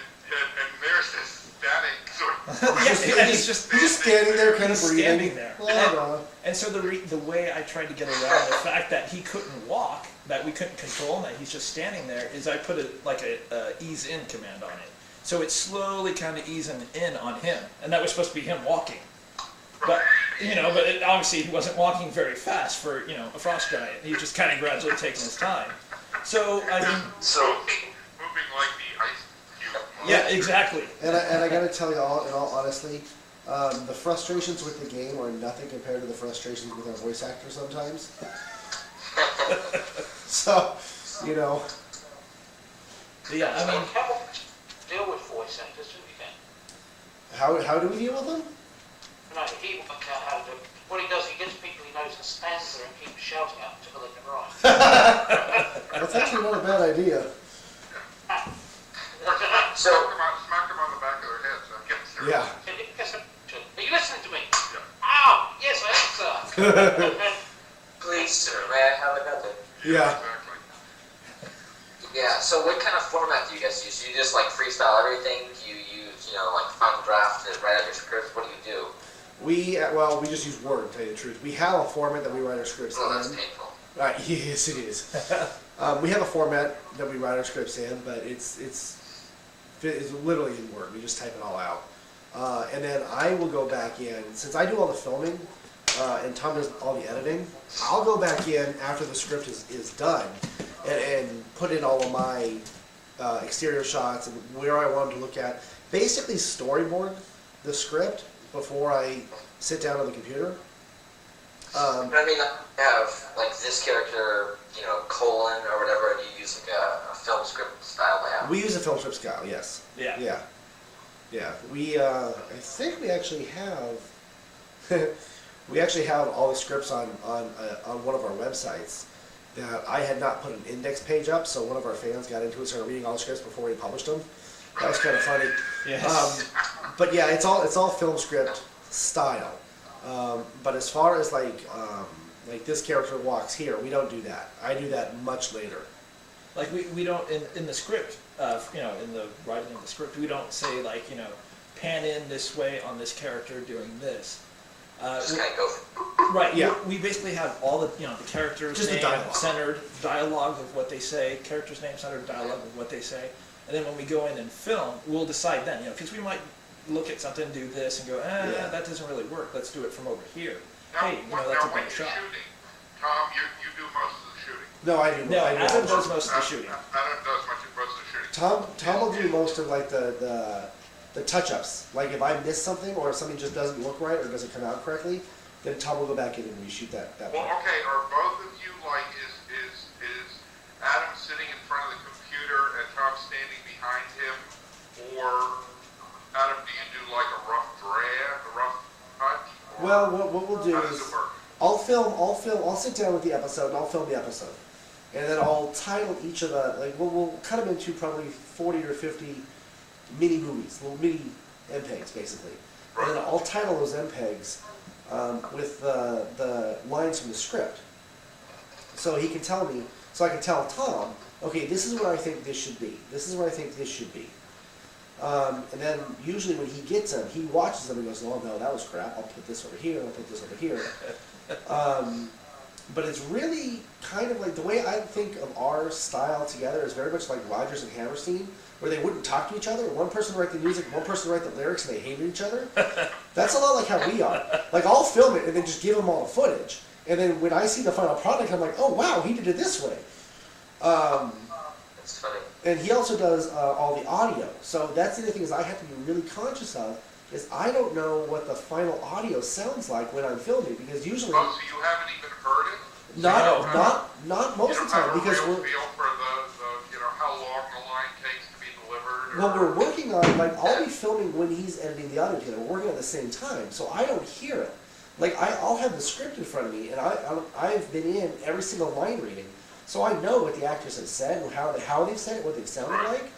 there's this static sort of... And he's just standing there, kind of breathing. standing there. Blah. And so the way I tried to get around the fact that he couldn't walk, that we couldn't control him, that he's just standing there, is I put a ease in command on it. So it's slowly kind of easing in on him, and that was supposed to be him walking. But obviously he wasn't walking very fast for a frost giant. He was just kind of gradually taking his time. So I mean, moving like the ice cube. yeah, exactly. And I got to tell you all, in all honesty, the frustrations with the game are nothing compared to the frustrations with our voice actor sometimes. So, Yeah, I mean, how do you deal with voice actors, do you think? how do we deal with them? No, he won't know how to do it. What he does, he gets people he knows and stands there and keeps shouting at them until they can write. That's actually not a bad idea. So, Smack them on the back of their heads. I guess. Yeah. Are you listening to me? Yeah. Oh, yes, I am, sir. please, sir, may I have another? Yeah. Exactly. Yeah, so what kind of format do you guys use? Do you just like freestyle everything? Do you use, like Final Draft to write out your scripts? What do you do? We just use Word, to tell you the truth. We have a format that we write our scripts Oh, that's in. painful. Right, yes, it is. We have a format that we write our scripts in, but it's literally in Word. We just type it all out. And then I will go back in, since I do all the filming, and Tom does all the editing, I'll go back in after the script is done and put in all of my exterior shots and where I want them to look at. Basically storyboard the script before I sit down on the computer. I mean, I have like this character, colon or whatever, and you use like a film script style layout. We use a film strip style, yes. yeah. Yeah. We, I think we actually have, we actually have all the scripts on one of our websites that I had not put an index page up, so one of our fans got into it, started reading all the scripts before we published them. That was kind of funny. Yes. But yeah, it's all film script style. But as far as like this character walks here, we don't do that. I do that much later. Like we don't in the script, in the writing of the script, we don't say like pan in this way on this character doing this. Just kind of go. Right. Yeah. We basically have all the the characters' Just the name dialogue. centered, dialogue of what they say, characters' name centered, dialogue of what they say, and then when we go in and film, we'll decide then, because we might look at something, do this, and go, Yeah. that doesn't really work. Let's do it from over here. Now, Hey, when that's a you're better shot. shooting, Tom, you do most of the shooting. No, I do. No, I do. Adam does most of the shooting. Adam does most of the shooting. Tom will do most of like the touch-ups. Like if I miss something or if something just doesn't look right or doesn't come out correctly, then Tom will go back in and reshoot that Well, part. okay, are both of you like, is Adam sitting in front of the computer and Tom standing behind him? Or, Adam, do you do like a rough draft, a rough touch? Or Well, what we'll do how does is it work? I'll sit down with the episode and I'll film the episode. And then I'll title each of the, like, we'll cut them into probably 40 or 50 mini movies, little mini MPEGs basically. And then I'll title those MPEGs with the lines from the script. So he can tell me, so I can tell Tom, okay, this is where I think this should be. This is where I think this should be. And then usually when he gets them, he watches them and goes, oh no, that was crap. I'll put this over here, I'll put this over here. but it's really kind of like the way I think of our style together is very much like Rodgers and Hammerstein, where they wouldn't talk to each other. One person would write the music, one person would write the lyrics, and they hated each other. That's a lot like how we are. Like, I'll film it and then just give them all the footage. And then when I see the final product, I'm like, oh wow, he did it this way. That's funny. And he also does all the audio. So that's the other thing is I have to be really conscious of, is I don't know what the final audio sounds like when I'm filming, because usually... Oh, so you haven't even heard it? Not most of the time, because you don't have a real we're... feel for the how long the line takes to be delivered? Well, we're working on, like, I'll be filming when he's editing the audio together. We're working at the same time, so I don't hear it. Like, I'll have the script in front of me, and I've been in every single line reading, so I know what the actors have said, and how they've said it, what they've sounded like.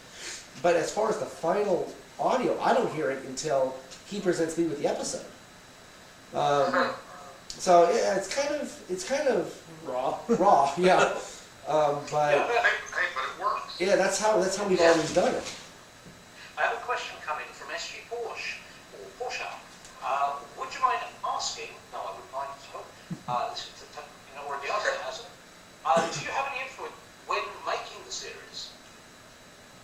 But as far as the final audio, I don't hear it until he presents me with the episode. So yeah, it's kind of raw, yeah. But Hey, but it works. yeah, that's how we've always done it. I have a question coming from SG Porsche, or Porsche. Would you mind asking, no, I wouldn't mind at all, you know, already asked it, hasn't it? Do you have any influence when making the series?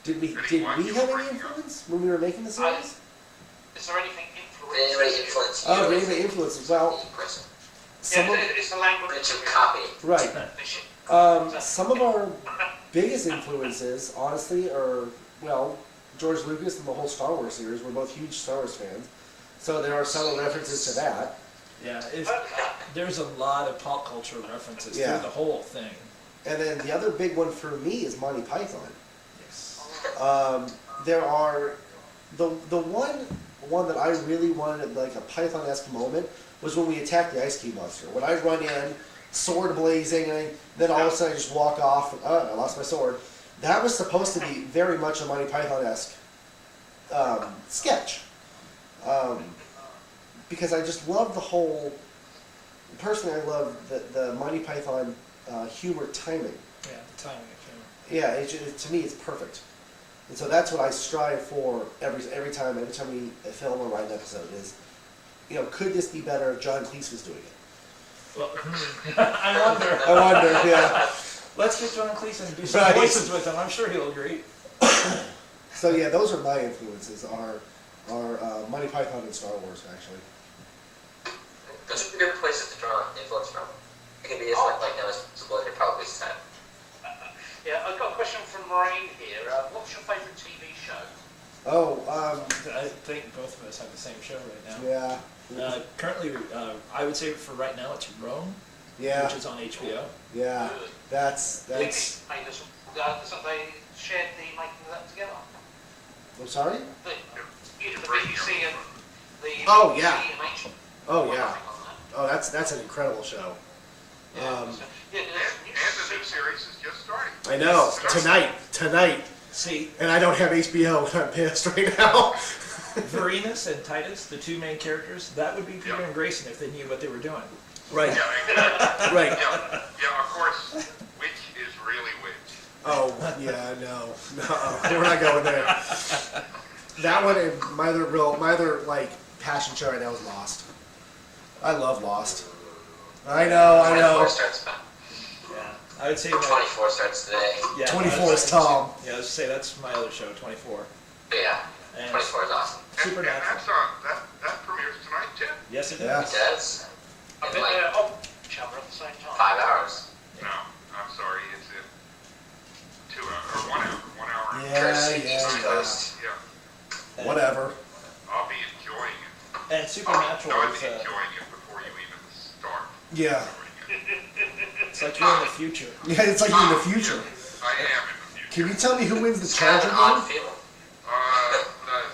Did we have any influence when we were making the series? Is there anything influence? Did anybody influence you? Oh, did anybody influence? Well, some of, It's the language. Did you copy? right. They should- Some of our biggest influences, honestly, are, well, George Lucas and the whole Star Wars series. We're both huge Star Wars fans, so there are subtle references to that. Yeah, there's a lot of pop culture references Yeah. through the whole thing. And then the other big one for me is Monty Python. Yes. There are the one that I really wanted, like a Python-esque moment, was when we attacked the Ice Cube monster. When I run in, sword blazing, and then all of a sudden I just walk off, and, I lost my sword. That was supposed to be very much a Monty Python-esque sketch. Because I just love the whole, personally I love the Monty Python humor timing. Yeah, the timing of humor. Yeah, to me it's perfect. And so that's what I strive for every time we film or write an episode is, you know, could this be better if John Cleese was doing it? Well, I wonder. I wonder, yeah. Let's get John Cleese and do some Right. voices with him. I'm sure he'll agree. So yeah, those are my influences, are Monty Python and Star Wars, actually. Those are good places to draw influence from. It can be as like now as what it probably said. Yeah, I've got a question from Maureen here. What's your favourite TV show? Oh, I think both of us have the same show right now. yeah. Currently, I would say for right now it's Rome, Yeah, which is on HBO. yeah. That's. They made us, so they shared the making of that together. I'm sorry. The BBC and the Oh, yeah. TMOA. Oh yeah. Oh, that's an incredible show. Yeah, And the new series is just starting. I know. Tonight, See, and I don't have HBO. I'm pissed right now. Varenus and Titus, the two main characters, that would be Peter and Grayson if they knew what they were doing. Right. Yeah, exactly. Right. Yeah, of course, which is really which. Oh yeah, no, we're not going there. That one and my other like passion show right now is Lost. I love Lost. I know. 24 starts back. Yeah, I would say 24 starts today. Yeah, 24 is Tom. Yeah, I was say that's my other show, 24. Yeah, And 24 is awesome. And Supernatural. that's on, that premieres tonight too. Yes, it Yeah. does. It does. I In bet like they're on each other at the same time. 5 hours. No, I'm sorry, it's in 2 hours, or 1 hour, 1 hour. Courtesy East Coast. Yeah, And, Whatever. I'll be enjoying it. And Supernatural I'll is, be enjoying it before you even start. Yeah. it's like you're in the future. Yeah, it's like you're in the future. I am in the future. Can you tell me who wins the It's kind of Charger an odd game? feeling.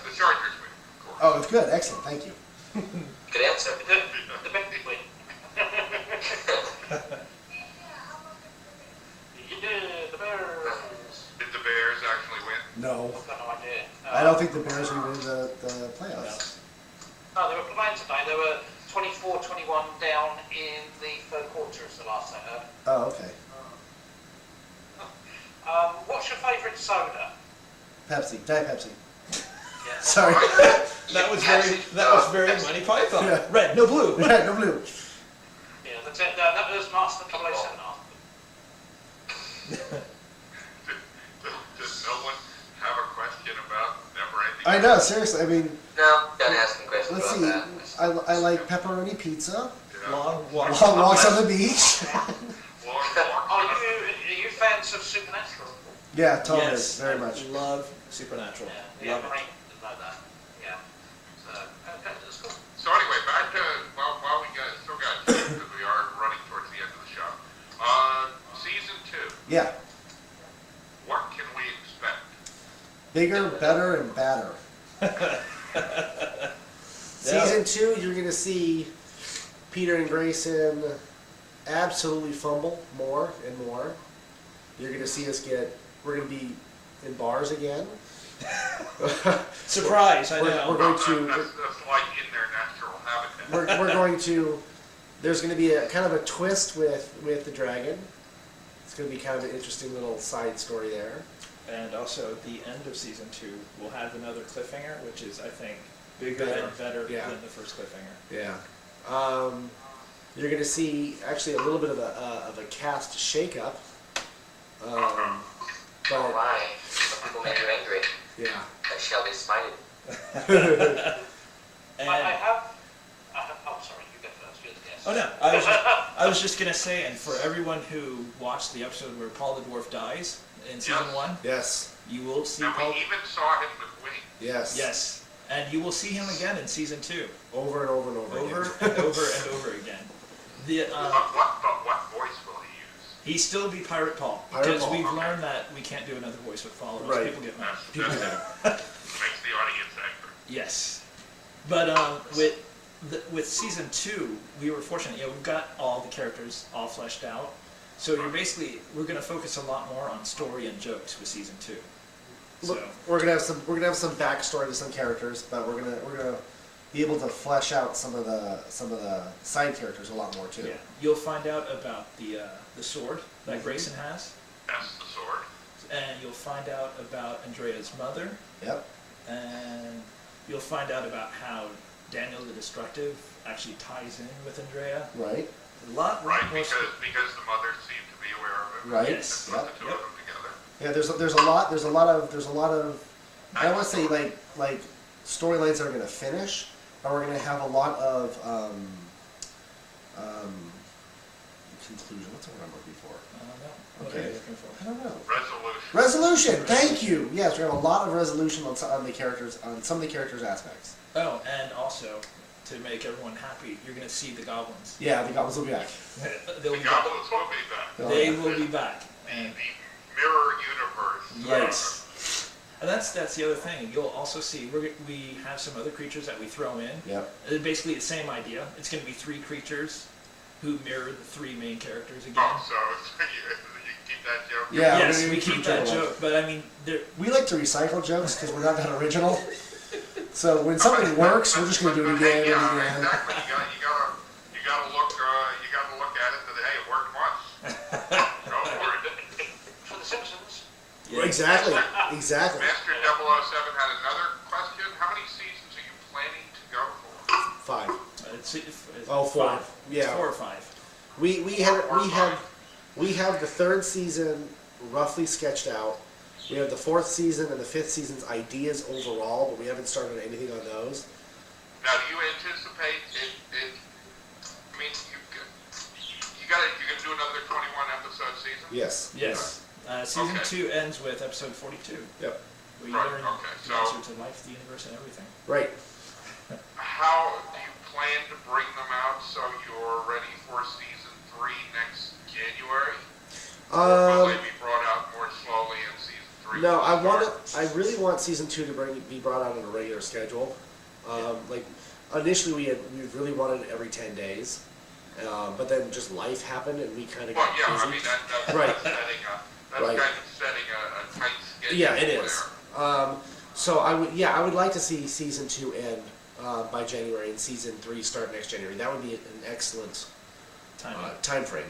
The Chargers win, of course. Oh, it's good. Excellent. Thank you. Good answer. The big win. Yeah, the Bears. Did the Bears actually win? No, I've got no idea. I don't think the Bears will win the playoffs. No, they were playing today. They were 24-21 down in the third quarter, is the last I heard. Oh, okay. What's your favourite soda? Pepsi. Diet Pepsi. Yeah. Sorry. That was very Monty Python. Yeah. Red, no blue. Yeah, no blue. Yeah, that was Master 007 art. Does no one have a question about Neverending? I know, seriously. I mean, No, done asking questions let's about see. that. I like pepperoni pizza, Yeah. Long walks. long walks on the beach. Long walks. Are you fans of Supernatural? Yeah, totally, Yes, very much. Love Supernatural. Yeah, Love it. Marine like that. Yeah. So, okay, that's cool. So anyway, back to while we still got because we are running towards the end of the show. Season 2. Yeah, What can we expect? bigger, better, and badder. Season 2, you're gonna see Peter and Grayson absolutely fumble more and more. You're gonna see us we're gonna be in bars again. Surprise! I know. We're going to. That's like in their natural habitat. We're going to. There's going to be a kind of a twist with the dragon. It's going to be kind of an interesting little side story there. And also, at the end of season 2, we'll have another cliffhanger, which is, I think, bigger and better Yeah. than the first cliffhanger. Yeah. You're going to see actually a little bit of a cast shakeup. Oh But my, some people make you angry. yeah. They shall be smited. And, I have. Oh, sorry, you go first. You're the guest. oh no, I was just gonna say, and for everyone who watched the episode where Paul the Dwarf dies in season Yes. 1, Yes. you will see And Paul. we even saw him with wings. Yes. Yes, and you will see him again in season 2, Over and over and over. over again. and over and over again. The But what voice will he use? he still be Pirate Paul Pirate because Paul, we've okay. learned that we can't do another voice with Paul, or else Right. people get mad. That's, People makes the audience angry. Yes, but with season 2, we were fortunate. We've got all the characters all fleshed out. So we're going to focus a lot more on story and jokes with season 2. So We're gonna have some backstory to some characters, but we're gonna be able to flesh out some of the side characters a lot more too. yeah, you'll find out about the sword that Mhm. Grayson has, That's the sword. and you'll find out about Andrea's mother, Yep. and you'll find out about how Daniel the Destructive actually ties in with Andrea. Right. A lot Right, more. because the mother seemed to be aware of it. Right. Yes. And put Yep. the two of them together. Yeah. There's a lot of. I don't want to say like storylines that are gonna finish, but we're gonna have a lot of conclusion. What's the word I'm looking for? I don't know. What Okay. are you looking for? I don't know. Resolution. Resolution. Thank you. Yes, we have a lot of resolution on some of the characters aspects. Oh, and also to make everyone happy, you're going to see the goblins. Yeah, the goblins will be back. They'll The be back. goblins will be back. They will be back. The mirror universe. Yes. And that's the other thing. You'll also see we have some other creatures that we throw in. Yep. Basically the same idea. It's going to be 3 creatures who mirror the 3 main characters again. Oh, so you keep that joke? Yeah. Yes, we're we gonna keep that alive. joke, but I mean, We like to recycle jokes because we're not that original. So when something works, we're just gonna do it again and Yeah, again. exactly. You gotta look at it that hey, it worked once. Go for it. For The Simpsons. Exactly. Exactly. Master 007 had another question. How many seasons are you planning to go for? 5. it's Oh, 4. 5. Yeah. It's 4 or 5. We have the 3rd season roughly sketched out. We have the 4th season and the 5th season's ideas overall, but we haven't started anything on those. Now, do you anticipate it? I mean, you're gonna do another 21 episode season? Yes. Yes. Season Okay. 2 ends with episode 42. Yep. We Right, learn okay, the so- answer to life, the universe, and everything. Right. How do you plan to bring them out so you're ready for season 3 next January? Or will they be brought out more slowly in season 3? No, I really want season 2 to be brought out on a regular schedule. Like initially we really wanted it every 10 days, but then just life happened and we kind of Well, got yeah, busy. I mean that's Right. kind of setting a tight schedule. Yeah, it is. there. So I would like to see season 2 end by January and season 3 start next January. That would be an excellent time frame.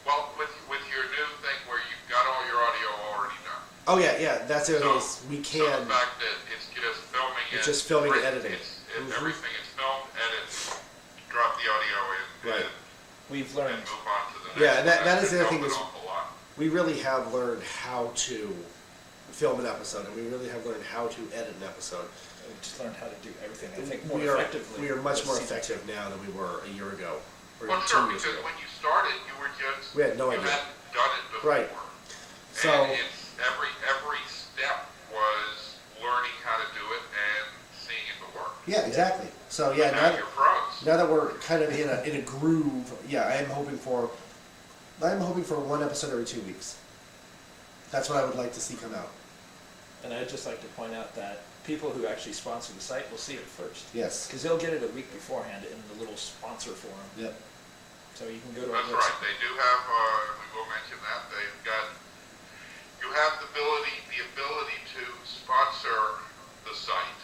Well, with your new thing where you've got all your audio already done. Oh yeah, that's it. We So can. the fact that it's just filming It's just filming and written, editing. Everything is filmed, edited, drop the audio in, Right. and we've and learned. move on to the next. Yeah, that is the other Helped thing an is awful lot. we really have learned how to film an episode, and we really have learned how to edit an episode. We just learned how to do everything, I think, more We are effectively. much with more season effective now than we were a year ago, or Well, 2 sure, years because ago. when you started, you were just, We had no you idea. hadn't done it before. Right. So And it's, every step was learning how to do it and seeing if it worked. yeah, exactly. So yeah, Now you're pros. now that we're kind of in a groove, yeah, I am hoping for one episode every 2 weeks. That's what I would like to see come out. And I'd just like to point out that people who actually sponsor the site will see it first. Yes. Because they'll get it a week beforehand in the little sponsor forum. Yep. So you can go to our That's right, website. they do have, we will mention that, they've got, you have the ability to sponsor the site.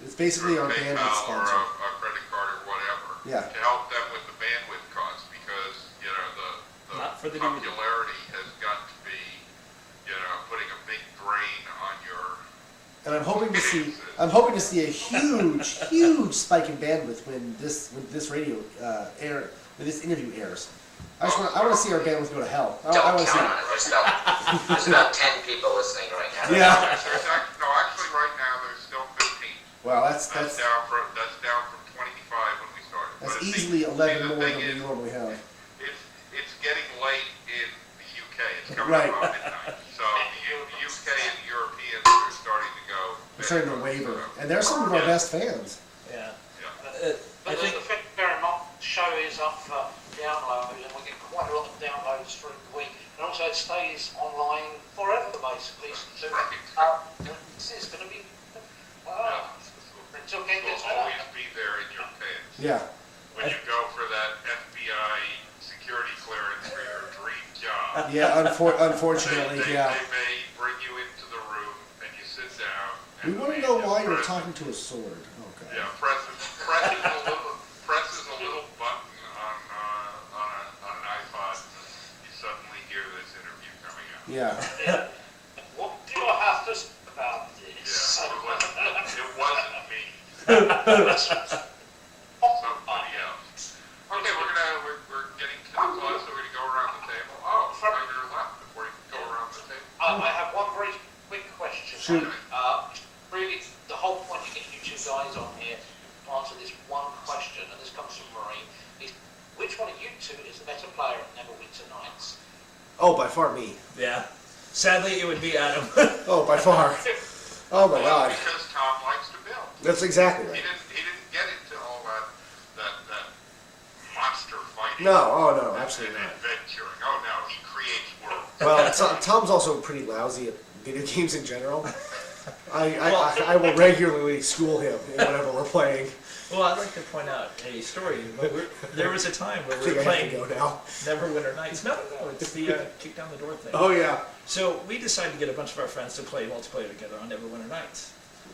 It's basically through our bandwidth PayPal or sponsor. a credit card or whatever. Yeah. To help them with the bandwidth costs, because, you know, the Not for the DVD. popularity has got to be, you know, putting a big drain on your, And I'm hoping to see a huge spike in bandwidth when this radio when this interview airs. I want to see our bandwidth go to hell. I Don't want to see. count on it. There's about 10 people listening right now. Yeah. actually right now there's still 15. Well, that's That's down from 25 when we started. that's But it's easily the 11 more thing than we is, normally have. It's getting late in the UK. It's coming Right. up on midnight. So the UK and the Europeans are starting to go. We're starting to waver, and they're some of our best fans. Yeah. Yeah. I But think the thing to bear in mind, the show is up for download, and we get quite a lot of downloads through the week, and also it stays online forever, basically. So this is going to be, until it gets Will better. always be there in your pants. Yeah. When you go for that FBI security clearance for your dream job. Yeah. Unfortunately, They yeah. may bring you into the room and you sit down. We and want to the know why you're president- talking to a sword. Oh God. Yeah, presses a little button on an iPod. You suddenly hear this interview coming out. Yeah. What do I have to say about this? Yeah, it wasn't me. Somebody else. Okay, we're getting to the close, so we're gonna go around the table. Oh, from your left before you go around the table. I have one very quick question. Shoot. Really, the whole point of getting you two guys on here to answer this one question, and this comes from Marie, is which one of you two is the better player at Neverending Nights? Oh, by far me. yeah. Sadly, it would be Adam. Oh, by far. Oh my Well, God. because Tom likes to build. That's exactly He right. didn't get into all that monster fighting. No. Oh no. and Absolutely not. adventuring. Oh no, he creates worlds. Well, Tom's also pretty lousy at video games in general. I will regularly school him in whatever we're playing. Well, I'd like to point out a story. There was a time where I we think were I have to playing go now. Neverwinter Nights. No, it's the kick down the door thing. Oh yeah. So we decided to get a bunch of our friends to play multiplayer together on Neverwinter Nights.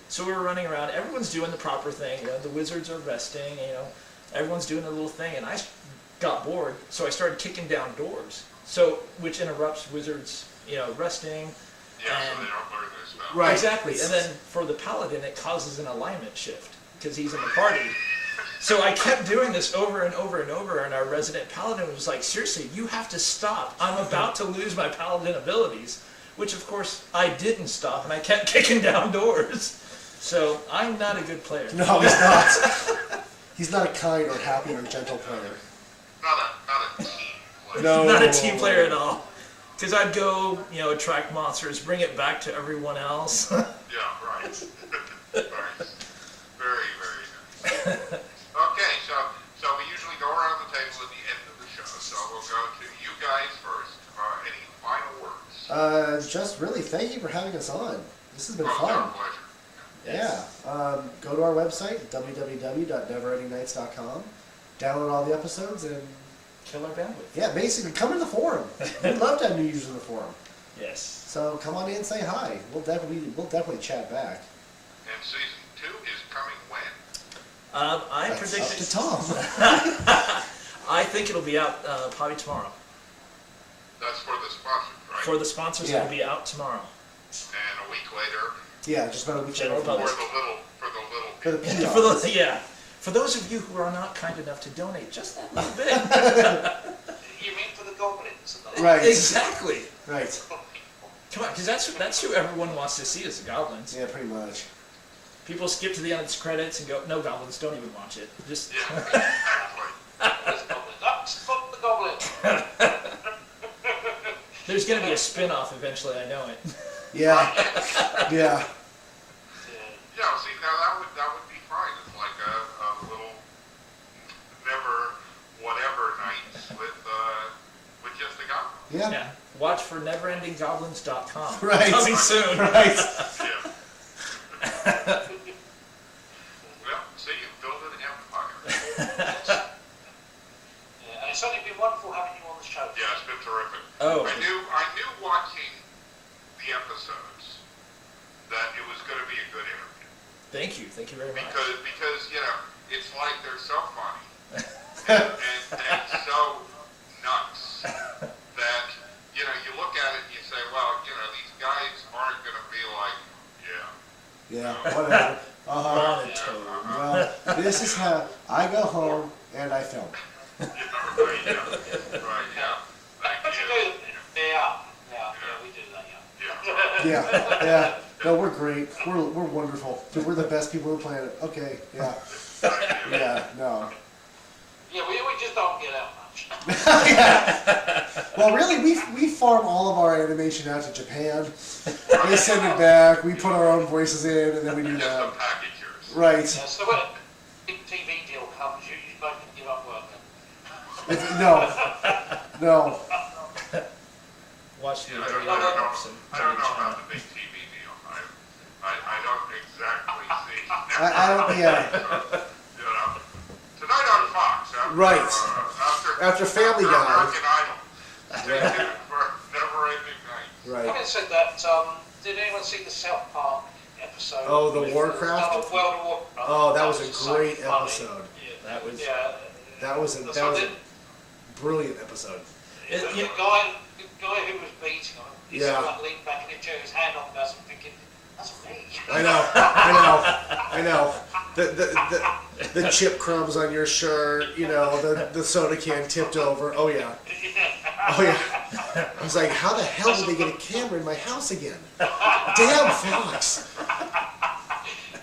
So we were running around. Everyone's doing the proper thing. You know, the wizards are resting. You know, everyone's doing a little thing. And I got bored, so I started kicking down doors. So which interrupts wizards, you know, resting. Yeah, so And- they don't learn their spell. Right. Exactly. And then for the paladin, it causes an alignment shift because he's in the party. So I kept doing this over and over and over, and our resident paladin was like, seriously, you have to stop. I'm about to lose my paladin abilities, which of course I didn't stop, and I kept kicking down doors. So I'm not a good player. No, he's not. He's not a kind or happy or gentle player. Not a team player. No. Not a team player at all. Because I'd go, you know, attract monsters, bring it back to everyone else. Yeah, right. Nice. Very, very nice. Okay, so we usually go around the table at the end of the show. So we'll go to you guys first. Any final words? Just really thank you for having us on. This has been Well, it's our fun. pleasure. Yeah. Go to our website, www.neverendingnights.com. Download all the episodes and Kill our bandwidth. yeah, basically come to the forum. We'd love to have new users in the forum. Yes. So come on in, say hi. We'll definitely chat back. And season 2 is coming when? I That's predict up to Tom. I think it'll be out probably tomorrow. That's for the sponsors, right? For the sponsors, Yeah. it'll be out tomorrow. And a week later, Yeah, just about a week General ago. public. for the little For the people. PR. For the For those of you who are not kind enough to donate just that little bit. You mean for the goblins? And the Right. Exactly. Right. Come on, because that's who everyone wants to see is the goblins. Yeah, pretty much. People skip to the end of the credits and go, no goblins, don't even watch it. Just Yeah, exactly. There's a goblin. Stop the goblin! there's going to be a spin-off eventually, I know it. Yeah. Yeah. Yeah, see, now that would be fine. It's like a little never whatever nights with just the goblins. Yeah. Yeah. Watch for neverendinggoblins.com. Right. Coming soon. Right. Yeah. Well, see, you built an empire. And it's only been wonderful having you on the show. Yeah, it's been terrific. Oh. I knew watching the episodes that it was going to be a good interview Thank you very much. because you know it's like they're so funny and so nuts that you know you look at it and you say, well, you know, these guys aren't going to be like, Yeah. Whatever. Monotone. Well, this is how I go home and I film. yeah, right, yeah. Thank But you you. do. Yeah, we do that, yeah. Yeah. Yeah. No, we're great. We're wonderful. We're the best people on the planet. Okay. Yeah. Yeah. No. Yeah, we just don't get out much. Yeah. Well, really, we farm all of our animation out to Japan. They send it back. We put our own voices in, and then we do Just the that. packagers. Right. Yeah, so when a big TV deal comes, you both can give up work. No. Watch the Yeah, very I don't episode. know about the big TV deal. I don't exactly see. I don't. Yeah. You know, tonight on Fox. Right. After Family Guy. American Idol. Stay tuned for Neverending Nights. Right. Having said that, did anyone see the South Park episode? Oh, the with Warcraft? World of Warcraft. Oh, that was a so great funny. episode. That was. Yeah. That was a brilliant episode. The guy who was beating him, he Yeah. sort of like leaned back in his chair, his hand on the desk, thinking, that's me. I know. The chip crumbs on your shirt, you know, the soda can tipped over. Oh yeah. Oh yeah. I was like, how the hell did they get a camera in my house again? Damn Fox.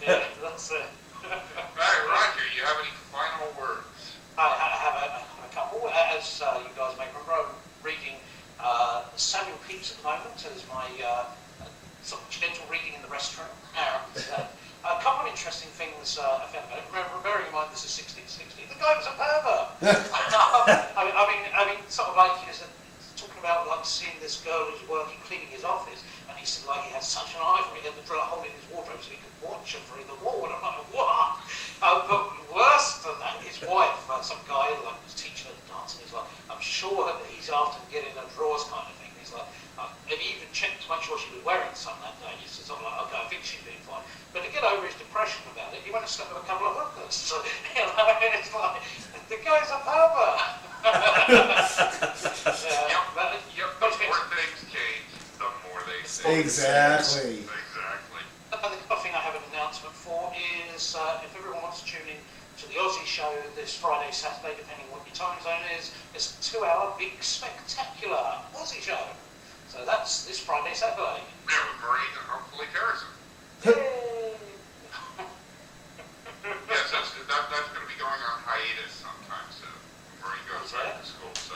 Yeah, that's it. Hey, Roger, you have any final words? I have a couple. As you guys may remember, I'm reading Samuel Pepys at the moment as my sort of gentle reading in the restroom. A couple of interesting things I found about it. Bearing in mind this is 1660, the guy was a pervert. I mean, sort of like he was talking about like seeing this girl who's working cleaning his office, and he said like he had such an eye for it, he had to drill a hole in his wardrobe so he could watch her through the wall. And I'm like, what? But worse than that, his wife, some guy like was teaching her to dance, and he's like, I'm sure that he's after getting her drawers kind of thing. He's like, and he even checked to make sure she was wearing some that day. He said something like, okay, I think she's been fine. But to get over his depression about it, he went and slept with a couple of hookers. So, you know, it's like, the guy's a pervert. The more things change, the more they stay. Exactly. Exactly. The other thing I have an announcement for is if everyone wants to tune in to the Aussie show this Friday, Saturday, depending on what your time zone is, it's a 2-hour big spectacular Aussie show. So that's this Friday, Saturday. Yeah, with Maureen and hopefully Harrison. Yay! Yes, that's going to be going on hiatus sometime soon. Maureen goes back to school, so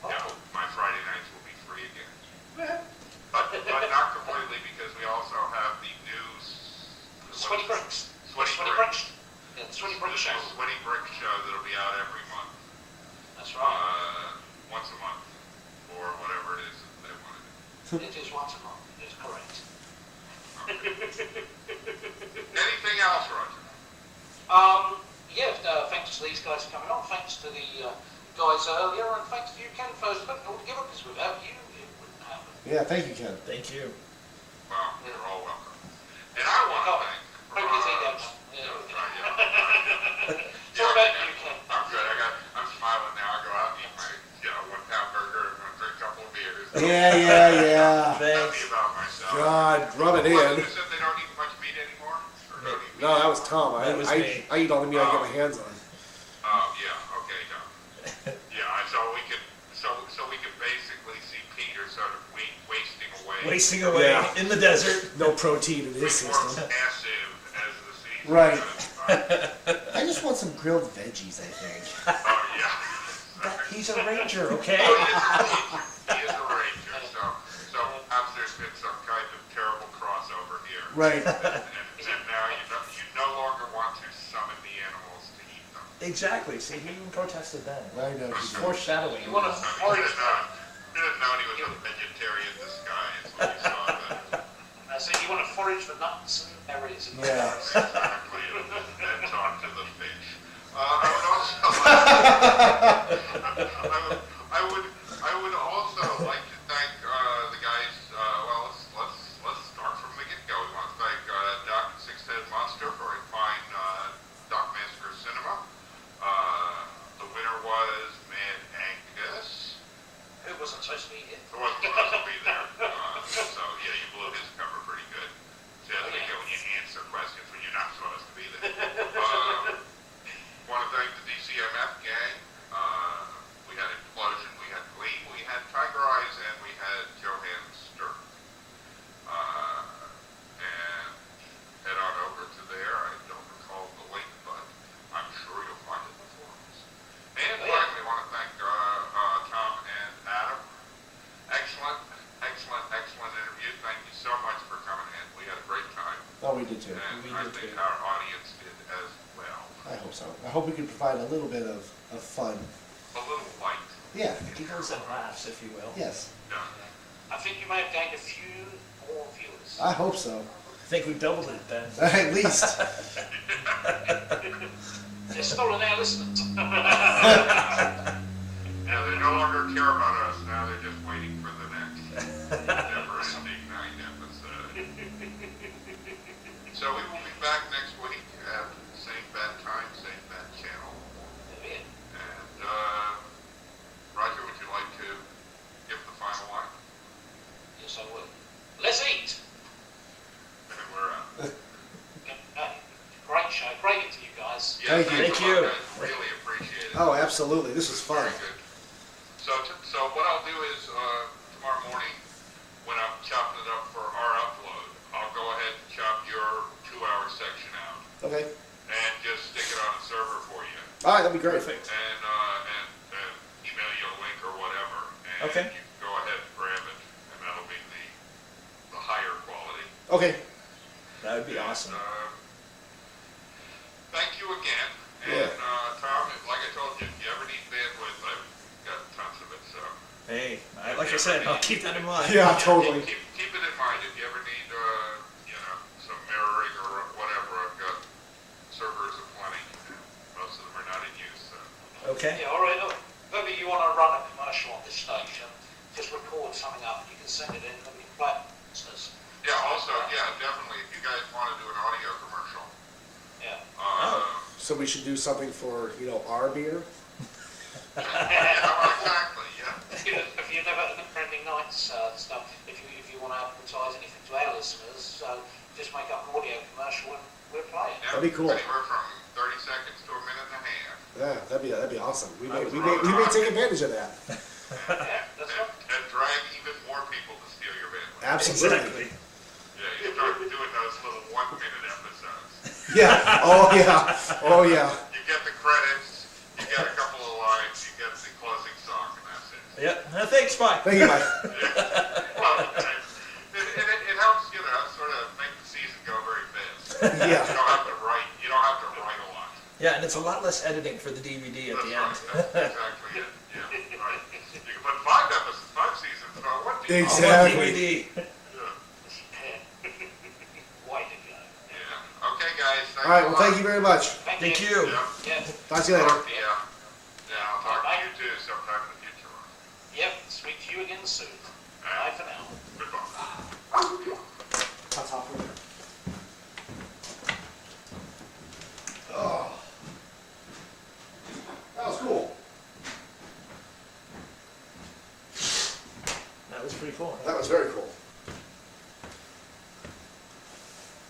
yeah, my Friday nights will be free again. But not completely, because we also have the news. Sweaty Bricks. Sweaty Sweaty Bricks. Bricks. Yeah, the Sweaty Bricks show. The Sweaty Brick show that'll be out every month. That's right. Once a month, or whatever it is that they want to do. It is once a month. It is correct. Anything else, Roger? Yeah, thanks to these guys for coming on. Thanks to the guys earlier, and thanks to you, Ken, for putting it all together, because without you, it wouldn't happen. Yeah, thank you, Ken. Thank you. Well, you're all welcome. And I want to thank. Hope you see them. Yeah, What about you, Ken? I'm good. I'm smiling now. I go out and eat my 1-pound burger and drink a couple of beers. Yeah. Happy about myself. God, rub it What, in. they said they don't eat much meat anymore? Or don't eat No, that was Tom. That was me. I eat all the meat I get my hands on. Yeah, okay, no. Yeah, so we can basically see Peter sort of wasting away. Wasting away Yeah. in the desert. No protein in his More system. passive as the season Right. goes by. I just want some grilled veggies, I think. Oh, yeah. He's a ranger, okay? He is a ranger, so perhaps there's been some kind of terrible crossover here. Right. And now you no longer want to summon the animals to eat them. Exactly. See, he even protested then. I know. Foreshadowing. You want to I mean, forage? you didn't know he was a vegetarian disguise when you saw that. So you want to forage for nuts and berries and Yeah. Exactly, and talk to the fish. I would also I would also like to thank the guys. Well, let's start from the get-go. We want to thank Doc and Six-Head Monster for a fine Doc Massacre cinema. The winner was Mad Angus. who wasn't supposed to be here? Who wasn't supposed to be there. So yeah, you blew his cover pretty good. So that's when you answer questions when you're not supposed to be there. Want to thank the DCMF gang. We had Implosion, we had Glee, we had Tiger Eyes, and we had Johan Sturm. And head on over to there. I don't recall the link, but I'm sure you'll find it in the forums. And finally, I want to thank Tom and Adam. Excellent interview. Thank you so much for coming in. We had a great time. Oh, we did too. And We I did think too. our audience did as well. I hope so. I hope we can provide a little bit of fun. A little light. Yeah. Giggles and laughs, if you will. Yes. Yeah. I think you may have gained a few more viewers. I hope so. I think we've doubled it then. At least. They're still an hour listening. Yeah, they no longer care about us now. They're just waiting for the next Neverending Night episode. So we will be back next week at the same bad time, same bad channel. And Roger, would you like to give the final line? Yes, I will. Let's eat. And we're out. Great show. Great interview, guys. Yeah, Thank you. thanks Thank a lot, you. guys. Really appreciate it. Oh, absolutely. This was fun. Very good. So what I'll do is tomorrow morning, when I'm chopping it up for our upload, I'll go ahead and chop your 2-hour section out Okay. and just stick it on the server for you, All right, that'd be great. Perfect. and email you a link or whatever, and Okay. you can go ahead and grab it, and that'll be the higher quality. Okay. That would be awesome. Thank you again, Yeah. and Tom, like I told you, if you ever need bandwidth, I've got tons of it, so. Hey, like I said, I'll keep that in mind. Yeah, totally. Keep it in mind if you ever need, some mirroring or whatever. I've got servers aplenty. Most of them are not in use. So. Okay. Yeah, all right. Look, maybe you want to run a commercial on this station, just record something up and you can send it in and we can play it. Yeah. Also, definitely. If you guys want to do an audio commercial, Yeah. So we should do something for, our beer? exactly. Yeah. If you've never had Neverending Nights stuff, if you want to advertise anything to our listeners, just make up an audio commercial and we'll play it. Yeah, That'd be cool. Anywhere from 30 seconds to a minute and a half. Yeah, that'd be awesome. We may take advantage of that. Yeah, that's right. And drag even more people to steal your bandwidth. Absolutely. Yeah, you start doing those little 1-minute episodes. Yeah. Oh yeah. Oh yeah. You get the credits, you get a couple of lines, you get the closing song, and that's it. Yep. Thanks, Mike. Thank you, Mike. Well, it helps, sort of make the season go very fast. Yeah. You don't have to write a lot. Yeah, and it's a lot less editing for the DVD at the end. That's exactly it. Yeah, right. You can put 5 seasons on one DVD. Exactly. On DVD. Yeah. Way to go. Yeah. Okay, guys. Thanks All right. a Well, lot. thank you very much. Thank you. Yeah. Yeah. Talk to you later. Yeah, I'll talk to you too sometime in the future. Yep. Speak to you again soon. Bye for now. Goodbye. Oh. That was cool. That was pretty cool. That was very cool.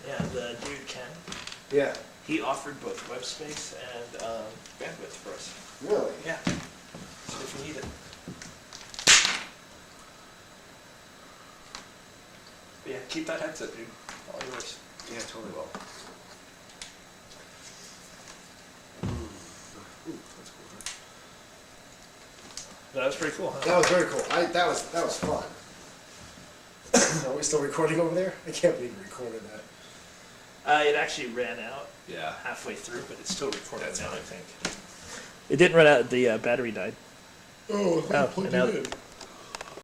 Yeah, the dude Ken. Yeah. he offered both web space and bandwidth for us. Really? Yeah. So if you need it. But yeah, keep that headset, dude. All yours. Yeah, totally will. Ooh, that's cool. That was pretty cool, huh? That was very cool. That was fun. Are we still recording over there? I can't believe we recorded that. It actually ran out Yeah. halfway through, but it's still recording That's now, fine. I think. It didn't run out, the battery died. Oh, Oh, and now,